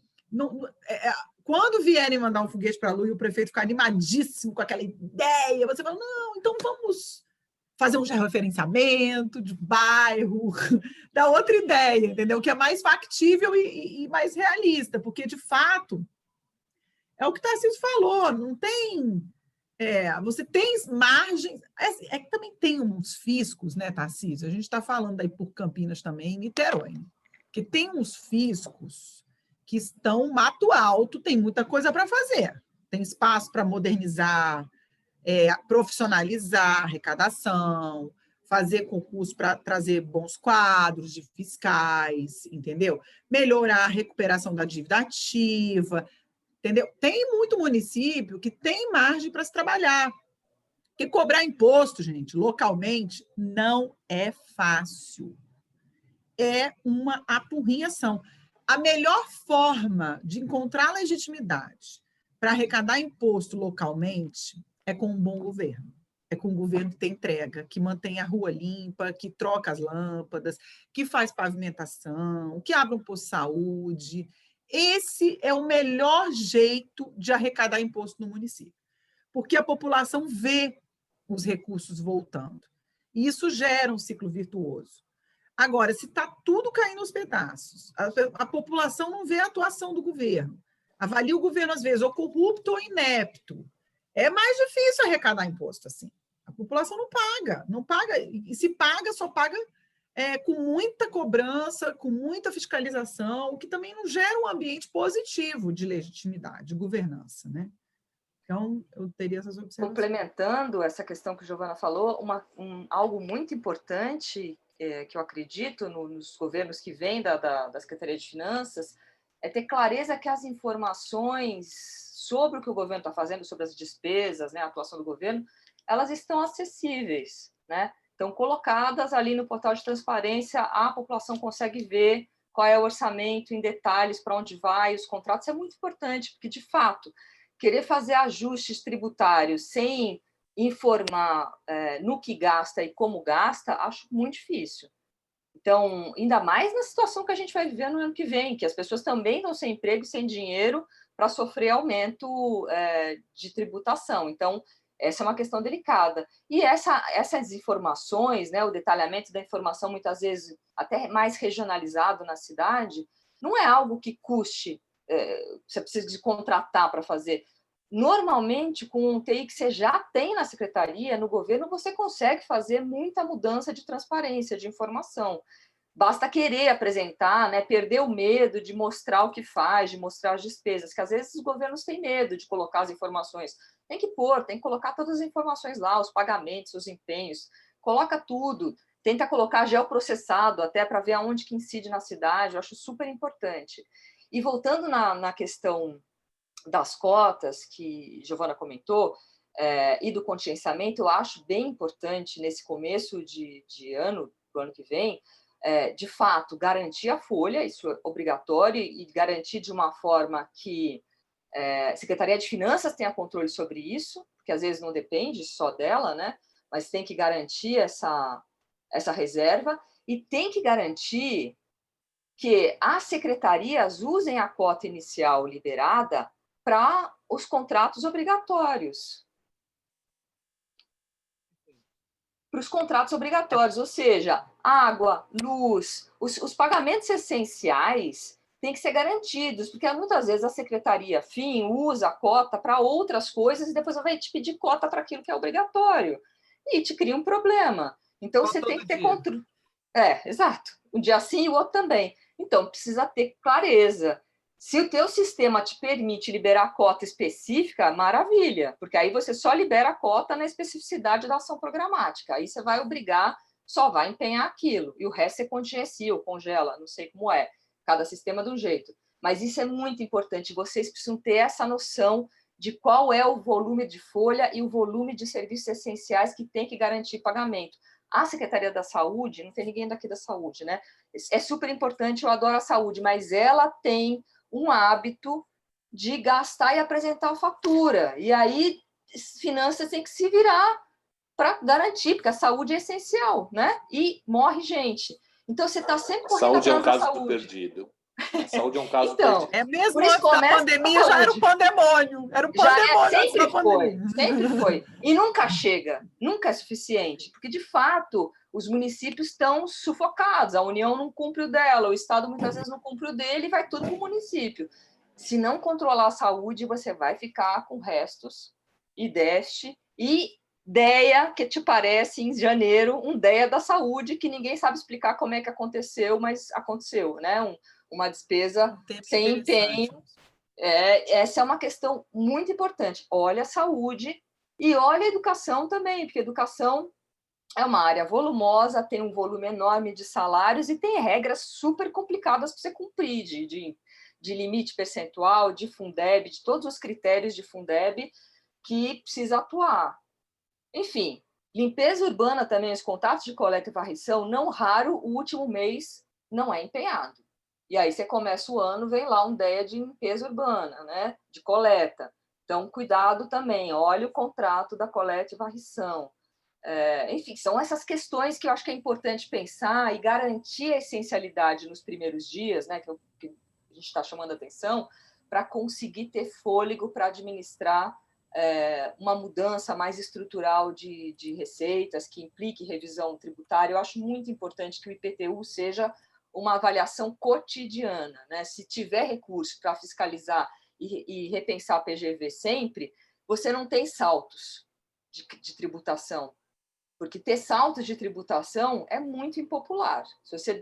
quando vierem mandar um foguete para a Lua e o prefeito ficar animadíssimo com aquela ideia, você fala, não, então vamos fazer um referenciamento de bairro, da outra ideia, entendeu? Que é mais factível e mais realista, porque, de fato, é o que o Tarcísio falou, não tem... você tem margens... que também tem uns fiscos, né, Tarcísio? A gente está falando aí por Campinas também, Niterói, que tem uns fiscos que estão mato alto, tem muita coisa para fazer. Tem espaço para modernizar, profissionalizar a arrecadação, fazer concurso para trazer bons quadros de fiscais, entendeu? Melhorar a recuperação da dívida ativa... Entendeu? Tem muito município que tem margem para se trabalhar. Porque cobrar imposto, gente, localmente, não é fácil. É uma apurrinhação. A melhor forma de encontrar legitimidade para arrecadar imposto localmente é com um bom governo. É com um governo que tem entrega, que mantém a rua limpa, que troca as lâmpadas, que faz pavimentação, que abre um posto de saúde. Esse é o melhor jeito de arrecadar imposto no município, porque a população vê os recursos voltando. E isso gera um ciclo virtuoso. Agora, se está tudo caindo aos pedaços, a população não vê a atuação do governo, avalia o governo, às vezes, ou corrupto ou inepto. É mais difícil arrecadar imposto assim. A população não paga, e se paga, só paga... com muita cobrança, com muita fiscalização, o que também não gera um ambiente positivo de legitimidade, de governança, né? Então, eu teria essas observações. Complementando essa questão que a Giovana falou, algo muito importante que eu acredito nos governos que vêm da Secretaria de Finanças é ter clareza que as informações sobre o que o governo está fazendo, sobre as despesas, né, a atuação do governo, elas estão acessíveis, né? Estão colocadas ali no portal de transparência, a população consegue ver qual é o orçamento em detalhes, para onde vai, os contratos. É muito importante, porque, de fato, querer fazer ajustes tributários sem informar no que gasta e como gasta, acho muito difícil. Então, ainda mais na situação que a gente vai viver no ano que vem, que as pessoas também estão sem emprego, sem dinheiro, para sofrer aumento de tributação. Então, essa é uma questão delicada. E essas informações, né, o detalhamento da informação, muitas vezes até mais regionalizado na cidade, não é algo que custe, você precisa de contratar para fazer. Normalmente, com um TI que você já tem na secretaria, no governo, você consegue fazer muita mudança de transparência, de informação. Basta querer apresentar, né, perder o medo de mostrar o que faz, de mostrar as despesas, que às vezes os governos têm medo de colocar as informações. Tem que colocar todas as informações lá, os pagamentos, os empenhos, coloca tudo, tenta colocar geoprocessado até para ver aonde que incide na cidade, eu acho super importante. E voltando na questão das cotas, que Giovana comentou, e do contingenciamento, eu acho bem importante nesse começo de ano, do ano que vem, de fato, garantir a folha, isso é obrigatório, e garantir de uma forma que a Secretaria de Finanças tenha controle sobre isso, porque às vezes não depende só dela, né? Mas tem que garantir essa reserva e tem que garantir que as secretarias usem a cota inicial liberada para os contratos obrigatórios. para os contratos obrigatórios, ou seja, água, luz, os pagamentos essenciais têm que ser garantidos, porque muitas vezes a Secretaria FIM usa a cota para outras coisas e depois vai te pedir cota para aquilo que é obrigatório. E te cria um problema. Então, você tem que ter controle. Exato. Um dia sim e o outro também. Então, precisa ter clareza. Se o teu sistema te permite liberar cota específica, maravilha, porque aí você só libera a cota na especificidade da ação programática. Aí você vai obrigar, só vai empenhar aquilo. E o resto você contingencia ou congela, não sei como é. Cada sistema de um jeito. Mas isso é muito importante. Vocês precisam ter essa noção de qual é o volume de folha e o volume de serviços essenciais que tem que garantir pagamento. A Secretaria da Saúde, não tem ninguém daqui da saúde, né? É super importante, eu adoro a saúde, mas ela tem um hábito de gastar e apresentar a fatura. E aí, finanças têm que se virar para garantir, porque a saúde é essencial, né? E morre gente. Então, você está sempre correndo saúde atrás da caso saúde. Perdido. A saúde é um caso Então, perdido. É mesmo por isso antes da pandemia, já era um pandemônio. Era um pandemônio antes da pandemia. Sempre foi. E nunca chega, nunca é suficiente, porque, de fato, os municípios estão sufocados, a União não cumpre o dela, o Estado muitas vezes não cumpre o dele e vai tudo para o município. Se não controlar a saúde, você vai ficar com restos e déficit e DEA, que te parece, em janeiro, um DEA da saúde, que ninguém sabe explicar como é que aconteceu, mas aconteceu, né? Uma despesa sem empenho. Essa é uma questão muito importante. Olha a saúde e olha a educação também, porque a educação é uma área volumosa, tem um volume enorme de salários e tem regras super complicadas para você cumprir, de limite percentual, de Fundeb, de todos os critérios de Fundeb que precisa atuar. Enfim, limpeza urbana também, os contatos de coleta e varrição, não raro, o último mês não é empenhado. E aí você começa o ano, vem lá um DEA de limpeza urbana, né? De coleta. Então, cuidado também, olha o contrato da coleta e varrição. Enfim, são essas questões que eu acho que é importante pensar e garantir a essencialidade nos primeiros dias, né? Que a gente está chamando a atenção, para conseguir ter fôlego para administrar uma mudança mais estrutural de receitas, que implique revisão tributária. Eu acho muito importante que o IPTU seja uma avaliação cotidiana, né? Se tiver recurso para fiscalizar e repensar a PGV sempre, você não tem saltos de tributação, porque ter saltos de tributação é muito impopular. Se você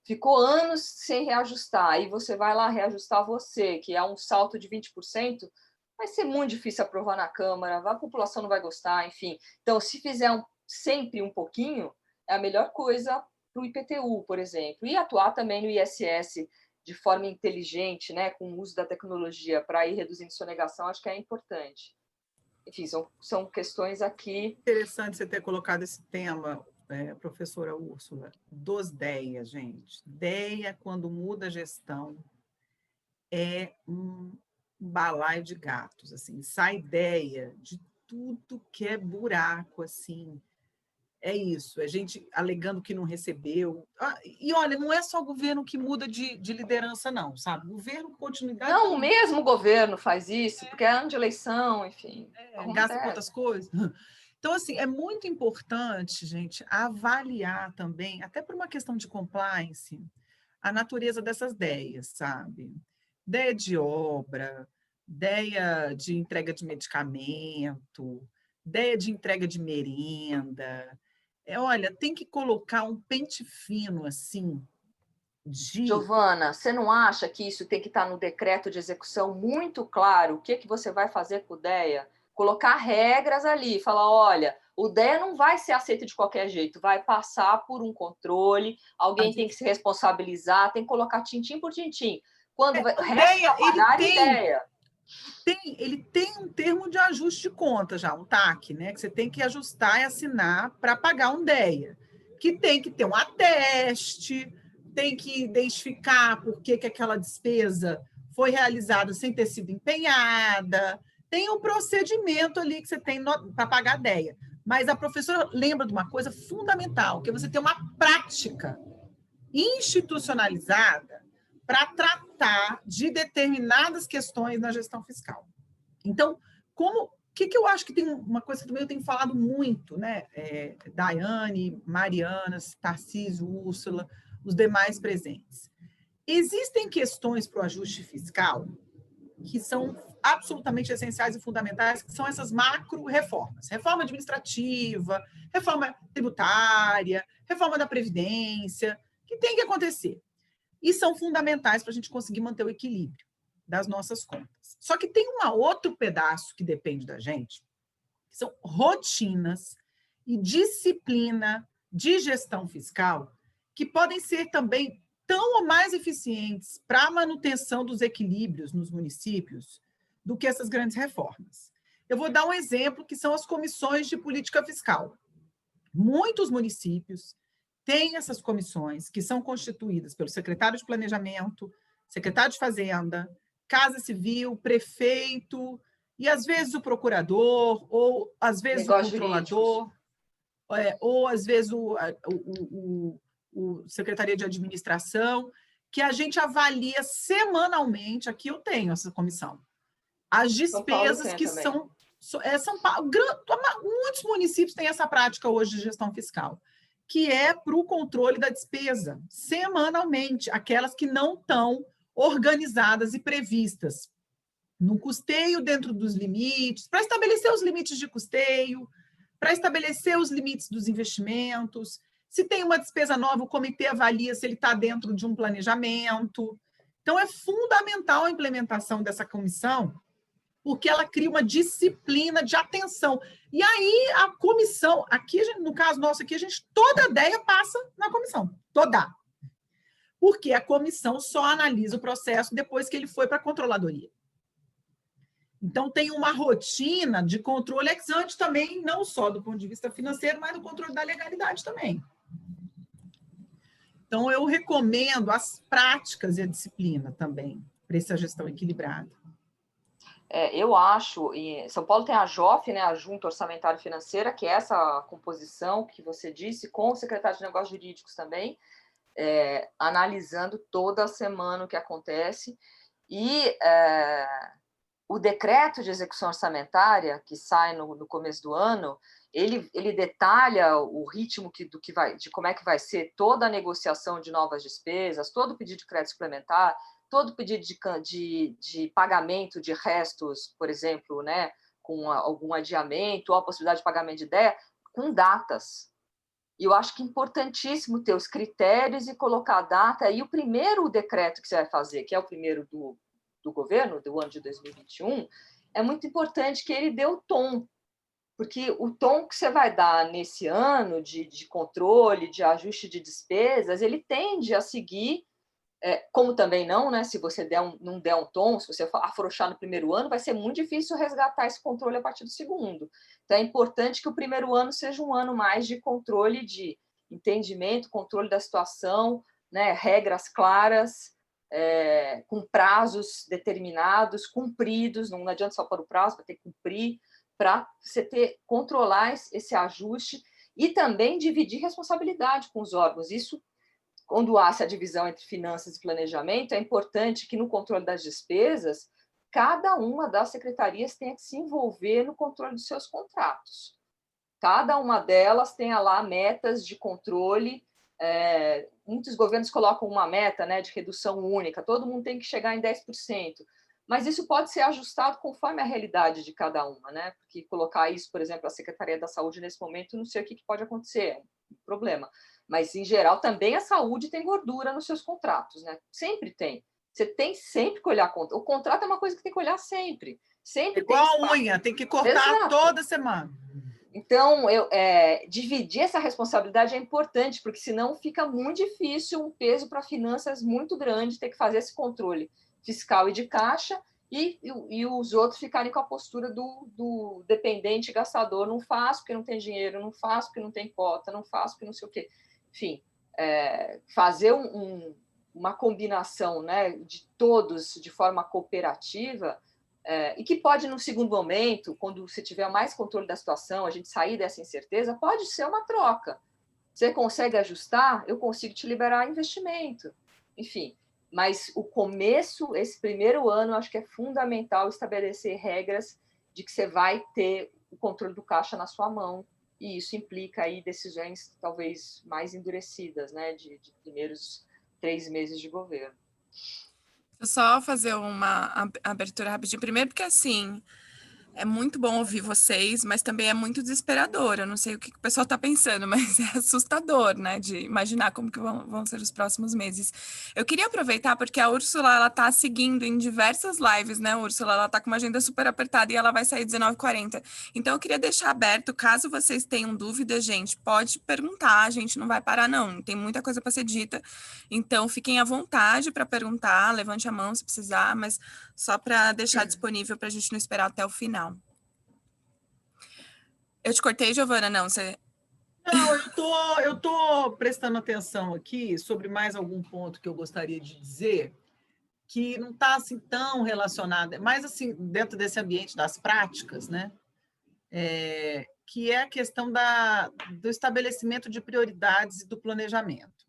ficou anos sem reajustar, aí você vai lá reajustar você, que é um salto de 20%, vai ser muito difícil aprovar na Câmara, a população não vai gostar, enfim. Então, se fizer sempre um pouquinho, é a melhor coisa para o IPTU, por exemplo, e atuar também no ISS de forma inteligente, né, com o uso da tecnologia para ir reduzindo sonegação, acho que é importante. Enfim, são questões aqui... Interessante você ter colocado esse tema, professora Úrsula, dos DEA, gente. DEA, quando muda a gestão, é um balaio de gatos, assim, sai DEA de tudo que é buraco, assim. É isso, a gente alegando que não recebeu. E olha, não é só o governo que muda de liderança, não, sabe? O governo continuidade. Não, o mesmo governo faz isso, porque é ano de eleição, enfim. Gasta com outras coisas. Então, assim, é muito importante, gente, avaliar também, até por uma questão de compliance, a natureza dessas DEAs, sabe? DEA de obra, DEA de entrega de medicamento, DEA de entrega de merenda. Olha, tem que colocar um pente fino, assim, Giovana, você não acha que isso tem que estar no decreto de execução muito claro? O que você vai fazer com o DEA? Colocar regras ali, falar, olha, o DEA não vai ser aceito de qualquer jeito, vai passar por um controle, alguém tem que se responsabilizar, tem que colocar tintim por tintim. Quando o DEA, pagar ideia. Ele tem um termo de ajuste de conta já, um TAC, né? Que você tem que ajustar e assinar para pagar um DEA, que tem que ter um ateste, tem que identificar por que aquela despesa foi realizada sem ter sido empenhada, tem um procedimento ali que você tem para pagar a DEA. Mas a professora lembra de uma coisa fundamental, que é você ter uma prática institucionalizada para tratar de determinadas questões na gestão fiscal. Então, como que eu acho que tem uma coisa que também eu tenho falado muito, né? Daiane, Mariana, Tarcísio, Úrsula, os demais presentes. Existem questões para o ajuste fiscal que são absolutamente essenciais e fundamentais, que são essas macro-reformas. Reforma administrativa, reforma tributária, reforma da Previdência, que tem que acontecer. E são fundamentais para a gente conseguir manter o equilíbrio das nossas contas. Só que tem um outro pedaço que depende da gente, que são rotinas e disciplina de gestão fiscal, que podem ser também tão ou mais eficientes para a manutenção dos equilíbrios nos municípios do que essas grandes reformas. Eu vou dar um exemplo, que são as comissões de política fiscal. Muitos municípios têm essas comissões, que são constituídas pelo secretário de Planejamento, secretário de Fazenda, Casa Civil, prefeito, e às vezes o procurador, ou às vezes o controlador, ou às vezes o Secretaria de Administração, que a gente avalia semanalmente. Aqui eu tenho essa comissão. As despesas que são... São Paulo, muitos municípios têm essa prática hoje de gestão fiscal, que é para o controle da despesa, semanalmente, aquelas que não estão organizadas e previstas no custeio dentro dos limites, para estabelecer os limites de custeio, para estabelecer os limites dos investimentos. Se tem uma despesa nova, o comitê avalia se ele está dentro de um planejamento. Então, é fundamental a implementação dessa comissão, porque ela cria uma disciplina de atenção. E aí, a comissão, aqui, no caso nosso aqui, toda a ideia passa na comissão, toda. Porque a comissão só analisa o processo depois que ele foi para a controladoria. Então, tem uma rotina de controle ex ante também, não só do ponto de vista financeiro, mas do controle da legalidade também. Então, eu recomendo as práticas e a disciplina também para essa gestão equilibrada. Eu acho, em São Paulo tem a JOF, né, a Junta Orçamentária e Financeira, que é essa composição que você disse, com o secretário de Negócios Jurídicos também, analisando toda semana o que acontece. E o decreto de execução orçamentária, que sai no começo do ano, ele detalha o ritmo de como é que vai ser toda a negociação de novas despesas, todo o pedido de crédito suplementar, todo o pedido de pagamento de restos, por exemplo, né, com algum adiamento, ou a possibilidade de pagamento de ideia, com datas. E eu acho que é importantíssimo ter os critérios e colocar a data. E o primeiro decreto que você vai fazer, que é o primeiro do governo, do ano de 2021, é muito importante que ele dê o tom, porque o tom que você vai dar nesse ano de controle, de ajuste de despesas, ele tende a seguir, como também não, né? Se você não der um tom, se você afrouxar no primeiro ano, vai ser muito difícil resgatar esse controle a partir do segundo. Então, é importante que o primeiro ano seja um ano mais de controle, de entendimento, controle da situação, né? Regras claras, com prazos determinados, cumpridos, não adianta só pôr o prazo, vai ter que cumprir, para você controlar esse ajuste e também dividir responsabilidade com os órgãos. Isso, quando há essa divisão entre finanças e planejamento, é importante que no controle das despesas, cada uma das secretarias tenha que se envolver no controle dos seus contratos. Cada uma delas tenha lá metas de controle. Muitos governos colocam uma meta, né, de redução única, todo mundo tem que chegar em 10%. Mas isso pode ser ajustado conforme a realidade de cada uma, né? Porque colocar isso, por exemplo, a Secretaria da Saúde nesse momento, não sei o que pode acontecer, é um problema. Mas, em geral, também a saúde tem gordura nos seus contratos, né? Sempre tem. Você tem sempre que olhar o contrato é uma coisa que tem que olhar sempre. Sempre igual a unha, tem que cortar. Exato. Toda semana. Então, dividir essa responsabilidade é importante, porque senão fica muito difícil, um peso para finanças muito grande, ter que fazer esse controle fiscal e de caixa, e os outros ficarem com a postura do dependente gastador. Não faço porque não tem dinheiro, não faço porque não tem cota, não faço porque não sei o quê. Enfim, fazer uma combinação, né, de todos de forma cooperativa, e que pode, no segundo momento, quando você tiver mais controle da situação, a gente sair dessa incerteza, pode ser uma troca. Você consegue ajustar, eu consigo te liberar investimento. Enfim, mas o começo, esse primeiro ano, acho que é fundamental estabelecer regras de que você vai ter o controle do caixa na sua mão, e isso implica aí decisões talvez mais endurecidas, né, de primeiros 3 meses de governo. Vou só fazer uma abertura rapidinho. Primeiro porque, assim, é muito bom ouvir vocês, mas também é muito desesperador. Eu não sei o que o pessoal está pensando, mas é assustador, né? De imaginar como que vão ser os próximos meses. Eu queria aproveitar porque a Úrsula, ela tá seguindo em diversas lives, né, Úrsula? Ela tá com uma agenda super apertada e ela vai sair 19h40. Então, eu queria deixar aberto, caso vocês tenham dúvida, gente, pode perguntar, a gente não vai parar, não. Tem muita coisa para ser dita. Então, fiquem à vontade para perguntar, levante a mão se precisar, mas só para deixar disponível para a gente não esperar até o final. Eu te cortei, Giovana? Não, você... Não, eu tô prestando atenção aqui sobre mais algum ponto que eu gostaria de dizer, que não está assim tão relacionado, mas assim, dentro desse ambiente das práticas, né? Que é a questão do estabelecimento de prioridades e do planejamento.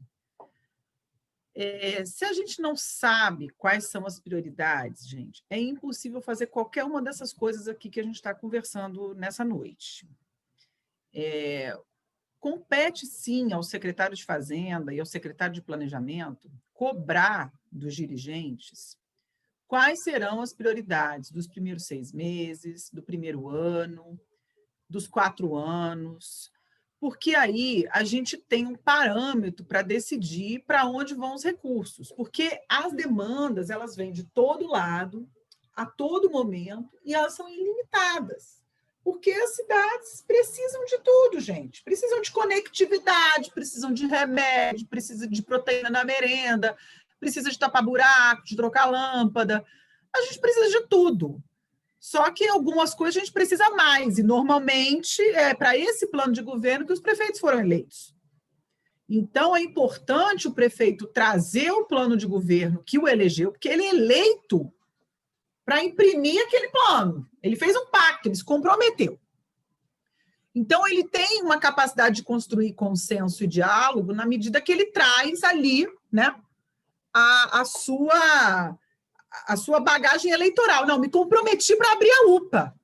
Se a gente não sabe quais são as prioridades, gente, é impossível fazer qualquer uma dessas coisas aqui que a gente está conversando nessa noite. Compete, sim, ao secretário de Fazenda e ao secretário de Planejamento cobrar dos dirigentes quais serão as prioridades dos primeiros 6 meses, do primeiro ano, dos 4 anos, porque aí a gente tem um parâmetro para decidir para onde vão os recursos, porque as demandas elas vêm de todo lado, a todo momento, e elas são ilimitadas, porque as cidades precisam de tudo, gente, precisam de conectividade, precisam de remédio, precisam de proteína na merenda, precisa de tapar buraco, de trocar lâmpada, a gente precisa de tudo. Só que algumas coisas a gente precisa mais, e normalmente é para esse plano de governo que os prefeitos foram eleitos. Então, é importante o prefeito trazer o plano de governo que o elegeu, porque ele é eleito para imprimir aquele plano. Ele fez um pacto, ele se comprometeu. Então, ele tem uma capacidade de construir consenso e diálogo na medida que ele traz ali, né, a sua bagagem eleitoral. Não, me comprometi para abrir a UPA.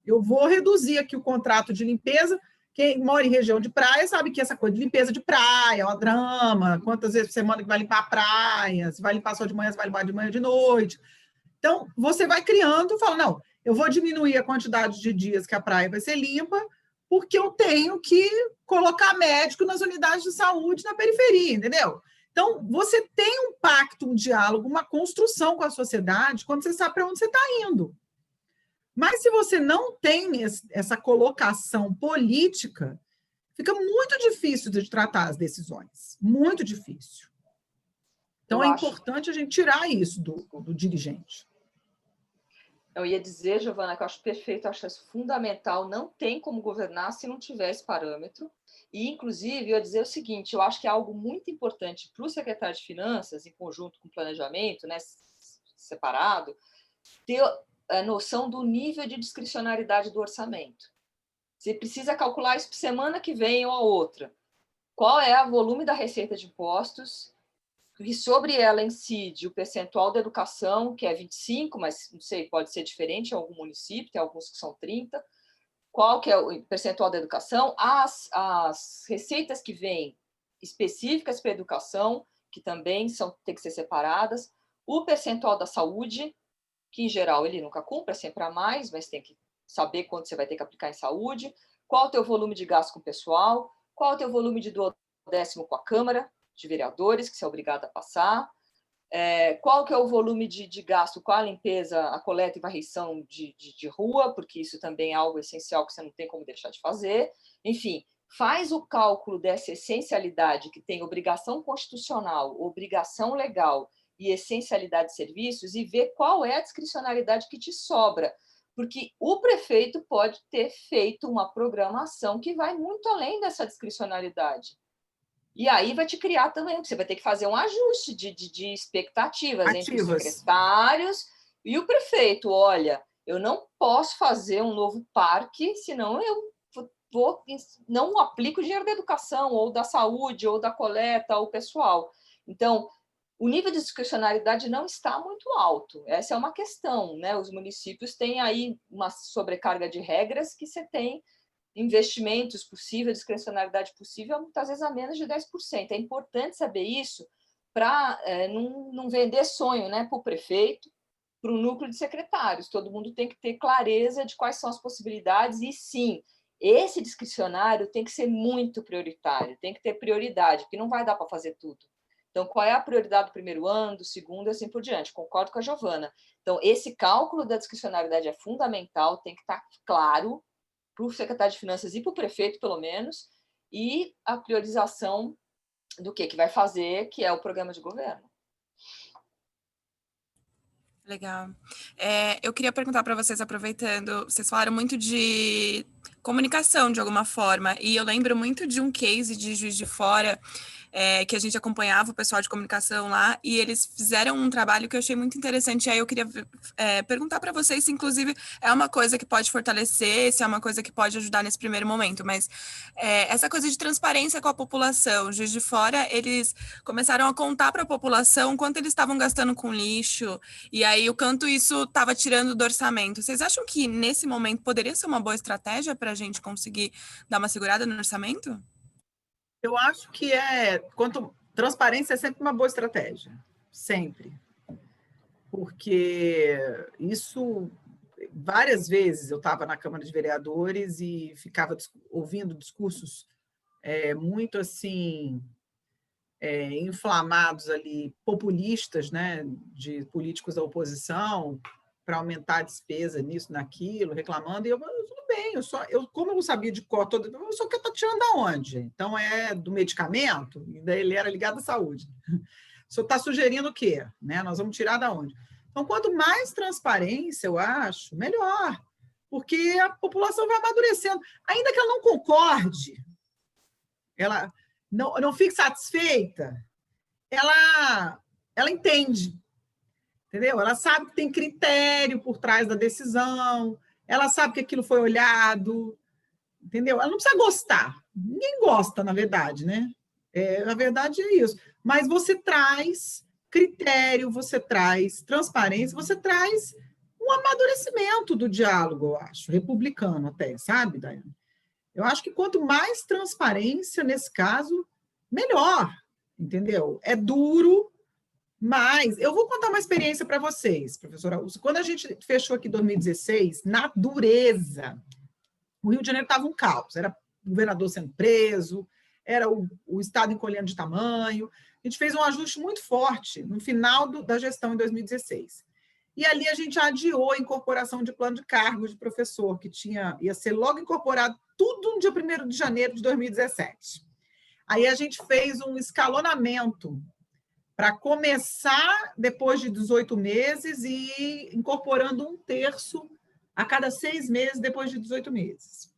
Eu vou reduzir aqui o contrato de limpeza. Quem mora em região de praia sabe que essa coisa de limpeza de praia é uma drama. Quantas vezes por semana que vai limpar a praia? Se vai limpar só de manhã, se vai limpar de manhã de noite. Então, você vai criando e fala, não, eu vou diminuir a quantidade de dias que a praia vai ser limpa, porque eu tenho que colocar médico nas unidades de saúde na periferia, entendeu? Então, você tem um pacto, um diálogo, uma construção com a sociedade quando você sabe para onde você está indo. Mas se você não tem essa colocação política, fica muito difícil de tratar as decisões. Muito difícil. Então, importante a gente tirar isso do dirigente. Eu ia dizer, Giovana, que eu acho perfeito, eu acho isso fundamental. Não tem como governar se não tiver esse parâmetro. E, inclusive, eu ia dizer o seguinte, eu acho que é algo muito importante para o secretário de Finanças, em conjunto com o planejamento, né, separado, ter a noção do nível de discricionariedade do orçamento. Você precisa calcular isso para semana que vem ou a outra. Qual é o volume da receita de impostos, e sobre ela incide o percentual da educação, que é 25%, mas não sei, pode ser diferente em algum município, tem alguns que são 30%. Qual que é o percentual da educação? As receitas que vêm específicas para a educação, que também tem que ser separadas. O percentual da saúde, que em geral ele nunca cumpre, é sempre a mais, mas tem que saber quanto você vai ter que aplicar em saúde. Qual é o teu volume de gasto com o pessoal? Qual é o teu volume de duodécimo com a Câmara de Vereadores, que você é obrigado a passar? Qual que é o volume de gasto com a limpeza, a coleta e varrição de rua, porque isso também é algo essencial que você não tem como deixar de fazer. Enfim, faz o cálculo dessa essencialidade que tem obrigação constitucional, obrigação legal e essencialidade de serviços e vê qual é a discricionariedade que te sobra, porque o prefeito pode ter feito uma programação que vai muito além dessa discricionariedade. E aí vai te criar também, você vai ter que fazer um ajuste de expectativas entre os secretários e o prefeito. Olha, eu não posso fazer um novo parque, senão eu não aplico o dinheiro da educação, ou da saúde, ou da coleta, ao pessoal. Então, o nível de discricionariedade não está muito alto. Essa é uma questão, né? Os municípios têm aí uma sobrecarga de regras que você tem investimentos possíveis, discricionariedade possível, muitas vezes a menos de 10%. É importante saber isso para não vender sonho, né, para o prefeito, para o núcleo de secretários. Todo mundo tem que ter clareza de quais são as possibilidades e, sim, esse discricionário tem que ser muito prioritário, tem que ter prioridade, porque não vai dar para fazer tudo. Então, qual é a prioridade do primeiro ano, do segundo e assim por diante? Concordo com a Giovana. Então, esse cálculo da discricionariedade é fundamental, tem que estar claro para o secretário de Finanças e para o prefeito, pelo menos, e a priorização do que vai fazer, que é o programa de governo. Legal. Eu queria perguntar para vocês, aproveitando, vocês falaram muito de comunicação, de alguma forma, e eu lembro muito de um case de Juiz de Fora, que a gente acompanhava o pessoal de comunicação lá, e eles fizeram um trabalho que eu achei muito interessante. Aí eu queria perguntar para vocês se, inclusive, é uma coisa que pode fortalecer, se é uma coisa que pode ajudar nesse primeiro momento, mas essa coisa de transparência com a população. Juiz de Fora, eles começaram a contar para a população quanto eles estavam gastando com lixo, e aí o quanto isso estava tirando do orçamento. Vocês acham que, nesse momento, poderia ser uma boa estratégia para a gente conseguir dar uma segurada no orçamento? Eu acho que transparência é sempre uma boa estratégia, sempre. Porque isso, várias vezes eu estava na Câmara de Vereadores e ficava ouvindo discursos muito assim, inflamados ali, populistas, né, de políticos da oposição, para aumentar a despesa nisso, naquilo, reclamando, e eu, tudo bem, como eu não sabia de cor todo, eu só que está tirando da onde? Então, é do medicamento? E daí ele era ligado à saúde. O senhor está sugerindo o quê? Né? Nós vamos tirar da onde? Então, quanto mais transparência, eu acho, melhor, porque a população vai amadurecendo. Ainda que ela não concorde, ela não fique satisfeita, ela entende. Entendeu? Ela sabe que tem critério por trás da decisão, ela sabe que aquilo foi olhado, entendeu? Ela não precisa gostar. Ninguém gosta, na verdade, né? Na verdade é isso. Mas você traz critério, você traz transparência, você traz um amadurecimento do diálogo, eu acho, republicano até, sabe, Daiane? Eu acho que quanto mais transparência nesse caso, melhor, entendeu? É duro, mas eu vou contar uma experiência para vocês, professora. Quando a gente fechou aqui em 2016, na dureza, o Rio de Janeiro estava um caos. Era o governador sendo preso, era o Estado encolhendo de tamanho. A gente fez um ajuste muito forte no final da gestão em 2016. E ali a gente adiou a incorporação de plano de cargos de professor, que ia ser logo incorporado tudo no dia 1º de janeiro de 2017. Aí a gente fez um escalonamento para começar depois de 18 meses e incorporando 1/3 a cada 6 meses depois de 18 meses.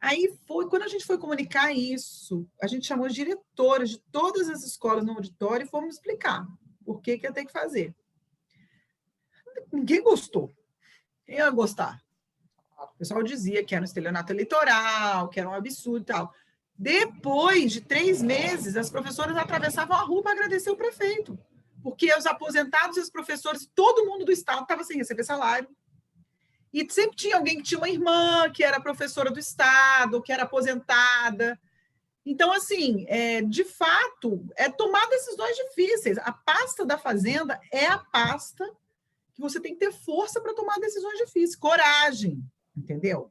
Aí quando a gente foi comunicar isso, a gente chamou os diretores de todas as escolas no auditório e fomos explicar por que ia ter que fazer. Ninguém gostou. Quem ia gostar? O pessoal dizia que era um estelionato eleitoral, que era um absurdo e tal. Depois de 3 meses, as professoras atravessavam a rua para agradecer o prefeito, porque os aposentados e os professores, todo mundo do Estado estava sem receber salário. E sempre tinha alguém que tinha uma irmã que era professora do Estado, que era aposentada. Então, assim, de fato, tomar decisões difíceis. A pasta da Fazenda é a pasta que você tem que ter força para tomar decisões difíceis, coragem, entendeu?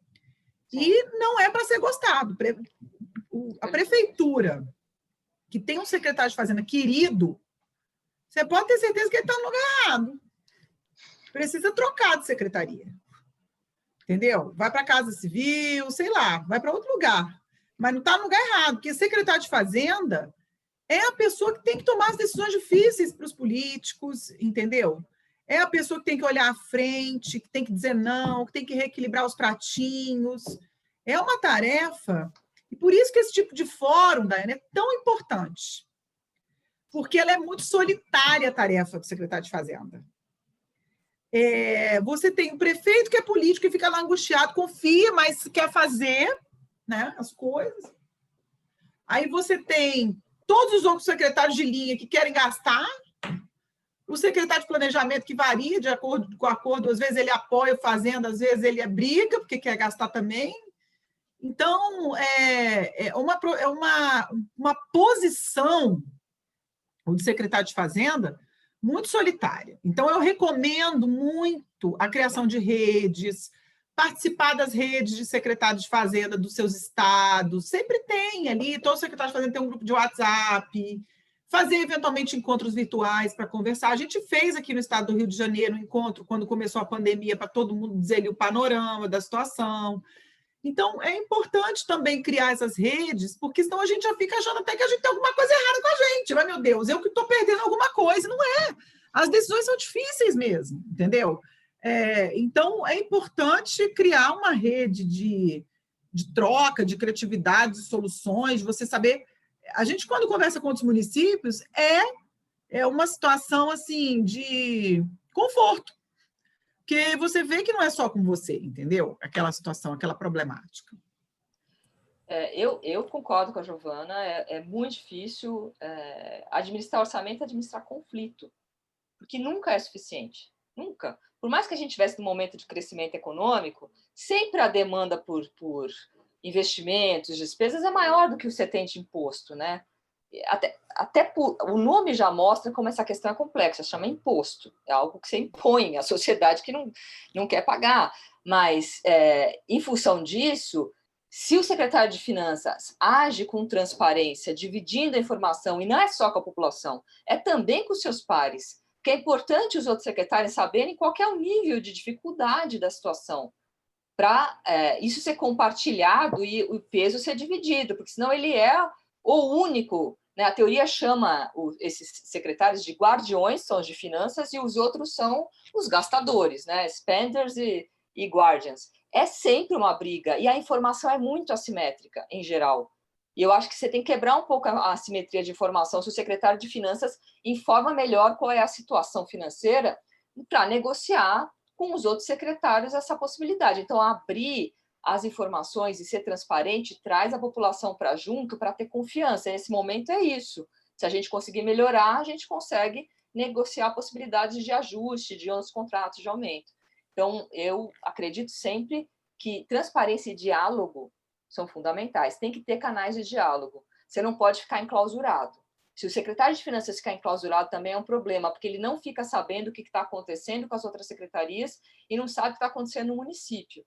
E não é para ser gostado. A prefeitura, que tem um secretário de Fazenda querido, você pode ter certeza que ele está no lugar errado. Precisa trocar de secretaria. Entendeu? Vai para a Casa Civil, sei lá, vai para outro lugar. Mas não está no lugar errado, porque secretário de Fazenda é a pessoa que tem que tomar as decisões difíceis para os políticos, entendeu? É a pessoa que tem que olhar à frente, que tem que dizer não, que tem que reequilibrar os pratinhos. É uma tarefa. E por isso que esse tipo de fórum, Daiane, é tão importante. Porque ela é muito solitária, a tarefa do secretário de Fazenda. Você tem o prefeito que é político e fica lá angustiado, confia, mas quer fazer, né, as coisas. Aí você tem todos os outros secretários de linha que querem gastar, o secretário de planejamento que varia de acordo com o acordo, às vezes ele apoia o fazenda, às vezes ele briga, porque quer gastar também. Então, é uma posição do secretário de Fazenda muito solitária. Então, eu recomendo muito a criação de redes, participar das redes de secretários de Fazenda dos seus estados, sempre tem ali, todo secretário de Fazenda tem um grupo de WhatsApp, fazer eventualmente encontros virtuais para conversar. A gente fez aqui no estado do Rio de Janeiro um encontro quando começou a pandemia para todo mundo dizer ali o panorama da situação. Então, é importante também criar essas redes, porque senão a gente já fica achando até que a gente tem alguma coisa errada com a gente. Mas, meu Deus, eu que estou perdendo alguma coisa. Não é. As decisões são difíceis mesmo, entendeu? Então, é importante criar uma rede de troca, de criatividade, de soluções, de você saber... A gente, quando conversa com outros municípios, é uma situação assim de conforto, porque você vê que não é só com você, entendeu? Aquela situação, aquela problemática. Eu concordo com a Giovana, é muito difícil administrar orçamento e administrar conflito, porque nunca é suficiente, nunca. Por mais que a gente estivesse num momento de crescimento econômico, sempre a demanda por investimentos, despesas é maior do que o que você tem de imposto, né? O nome já mostra como essa questão é complexa, chama imposto, é algo que você impõe à sociedade que não quer pagar, mas em função disso, se o secretário de Finanças age com transparência, dividindo a informação, e não é só com a população, é também com os seus pares, que é importante os outros secretários saberem qual que é o nível de dificuldade da situação, para isso ser compartilhado e o peso ser dividido, porque senão ele é o único, né? A teoria chama esses secretários de guardiões, são os de finanças, e os outros são os gastadores, né? Spenders e guardians. É sempre uma briga, e a informação é muito assimétrica, em geral. E eu acho que você tem que quebrar um pouco a assimetria de informação se o secretário de Finanças informa melhor qual é a situação financeira para negociar com os outros secretários essa possibilidade. Então, abrir as informações e ser transparente traz a população para junto para ter confiança. Nesse momento é isso. Se a gente conseguir melhorar, a gente consegue negociar possibilidades de ajuste, de outros contratos de aumento. Então, eu acredito sempre que transparência e diálogo são fundamentais. Tem que ter canais de diálogo. Você não pode ficar enclausurado. Se o secretário de Finanças ficar enclausurado, também é um problema, porque ele não fica sabendo o que está acontecendo com as outras secretarias e não sabe o que está acontecendo no município.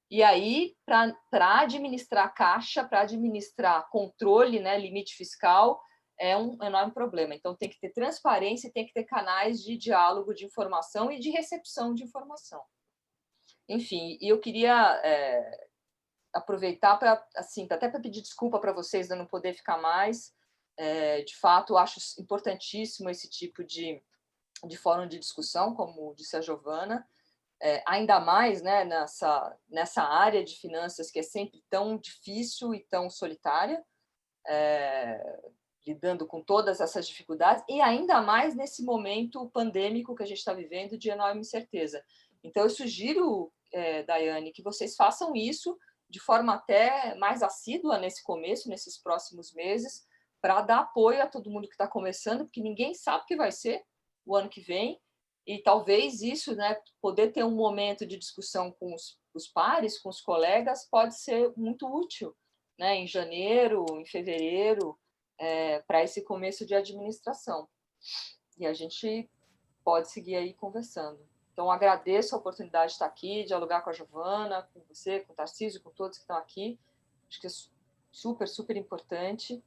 E aí, para administrar caixa, para administrar controle, né, limite fiscal, é um enorme problema. Então, tem que ter transparência, tem que ter canais de diálogo, de informação e de recepção de informação. Enfim, e eu queria aproveitar para, assim, até para pedir desculpa para vocês de não poder ficar mais. De fato, acho importantíssimo esse tipo de fórum de discussão, como disse a Giovana, ainda mais, né, nessa área de finanças que é sempre tão difícil e tão solitária, lidando com todas essas dificuldades, e ainda mais nesse momento pandêmico que a gente está vivendo de enorme incerteza. Então, eu sugiro, Daiane, que vocês façam isso de forma até mais assídua nesse começo, nesses próximos meses, para dar apoio a todo mundo que está começando, porque ninguém sabe o que vai ser o ano que vem, e talvez isso, né, poder ter um momento de discussão com os pares, com os colegas, pode ser muito útil, né, em janeiro, em fevereiro, para esse começo de administração. E a gente pode seguir aí conversando. Então, agradeço a oportunidade de estar aqui, dialogar com a Giovana, com você, com o Tarcísio, com todos que estão aqui. Acho que é super, super importante.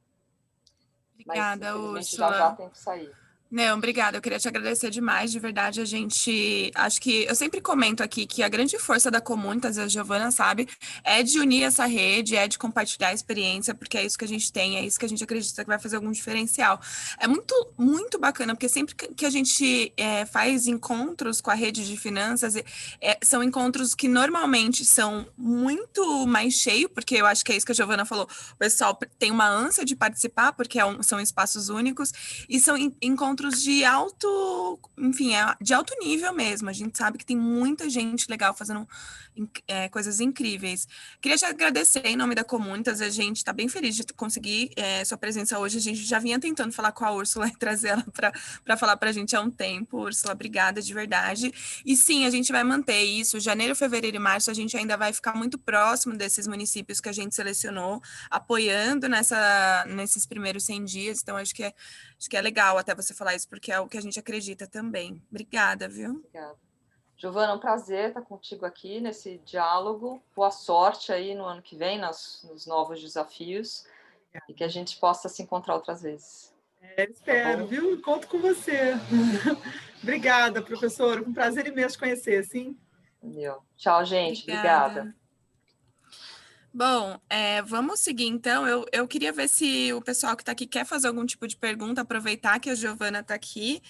Obrigada, mas, Úrsula. Já tem que sair. Não, obrigada. Eu queria te agradecer demais, de verdade. Acho que eu sempre comento aqui que a grande força da Comunitas, a Giovana sabe, é de unir essa rede, é de compartilhar a experiência, porque é isso que a gente tem, é isso que a gente acredita que vai fazer algum diferencial. É muito, muito bacana, porque sempre que a gente faz encontros com a rede de finanças, são encontros que normalmente são muito mais cheios, porque eu acho que é isso que a Giovana falou, o pessoal tem uma ânsia de participar, porque são espaços únicos, e são encontros encontros de alto, enfim, de alto nível mesmo. A gente sabe que tem muita gente legal fazendo coisas incríveis. Queria te agradecer em nome da Comunitas, a gente está bem feliz de conseguir sua presença hoje. A gente já vinha tentando falar com a Úrsula e trazer ela para falar para a gente há um tempo. Úrsula, obrigada de verdade. E sim, a gente vai manter isso. Janeiro, fevereiro e março, a gente ainda vai ficar muito próximo desses municípios que a gente selecionou, apoiando nesses primeiros 100 dias. Então, acho que é legal até você falar isso, porque é o que a gente acredita também. Obrigada, viu? Obrigada. Giovana, é um prazer estar contigo aqui nesse diálogo. Boa sorte aí no ano que vem, nos novos desafios, e que a gente possa se encontrar outras vezes. Espero, viu? Conto com você. Obrigada, professora. Um prazer imenso conhecer, sim. Tchau, gente. Obrigada. Bom, vamos seguir então. Eu queria ver se o pessoal que está aqui quer fazer algum tipo de pergunta, aproveitar que a Giovana está aqui,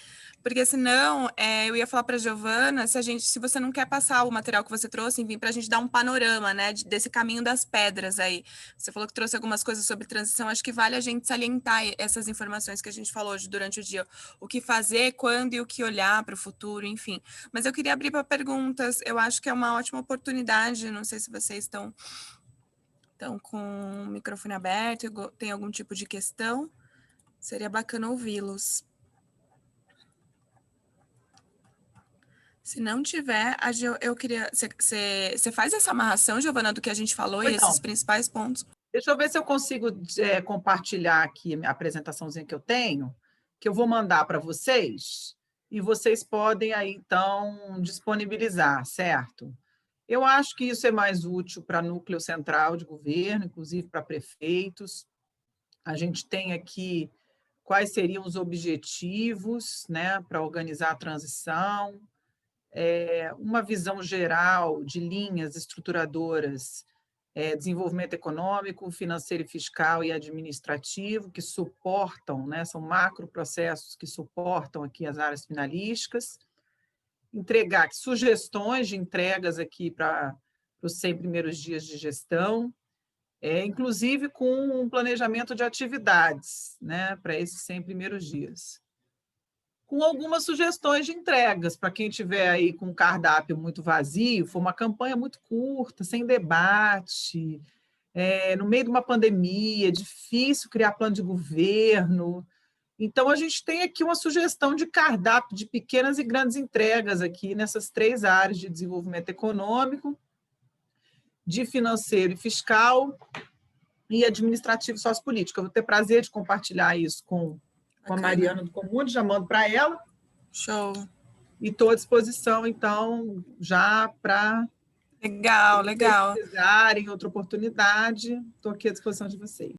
porque senão eu ia falar para a Giovana se você não quer passar o material que você trouxe, enfim, para a gente dar um panorama, né, desse caminho das pedras aí. Você falou que trouxe algumas coisas sobre transição, acho que vale a gente salientar essas informações que a gente falou hoje durante o dia, o que fazer, quando e o que olhar para o futuro, enfim. Mas eu queria abrir para perguntas, eu acho que é uma ótima oportunidade, não sei se vocês estão com o microfone aberto, tem algum tipo de questão, seria bacana ouvi-los. Se não tiver, eu queria... Você faz essa amarração, Giovana, do que a gente falou e esses principais pontos? Deixa eu ver se eu consigo compartilhar aqui a apresentaçãozinha que eu tenho, que eu vou mandar para vocês, e vocês podem aí, então, disponibilizar, certo? Eu acho que isso é mais útil para núcleo central de governo, inclusive para prefeitos. A gente tem aqui quais seriam os objetivos, né, para organizar a transição, uma visão geral de linhas estruturadoras, desenvolvimento econômico, financeiro e fiscal e administrativo, que suportam, né, são macroprocessos que suportam aqui as áreas finalísticas, entregar sugestões de entregas aqui para os 100 primeiros dias de gestão, inclusive com um planejamento de atividades, né, para esses 100 primeiros dias. Com algumas sugestões de entregas, para quem tiver aí com um cardápio muito vazio, for uma campanha muito curta, sem debate, no meio de uma pandemia, difícil criar plano de governo. Então, a gente tem aqui uma sugestão de cardápio de pequenas e grandes entregas aqui nessas 3 áreas de desenvolvimento econômico, de financeiro e fiscal e administrativo e sociopolítico. Eu vou ter prazer de compartilhar isso com a Mariana do Comunes, já mando para ela. Show. E estou à disposição, então, já para... Legal. Se precisarem outra oportunidade, estou aqui à disposição de vocês.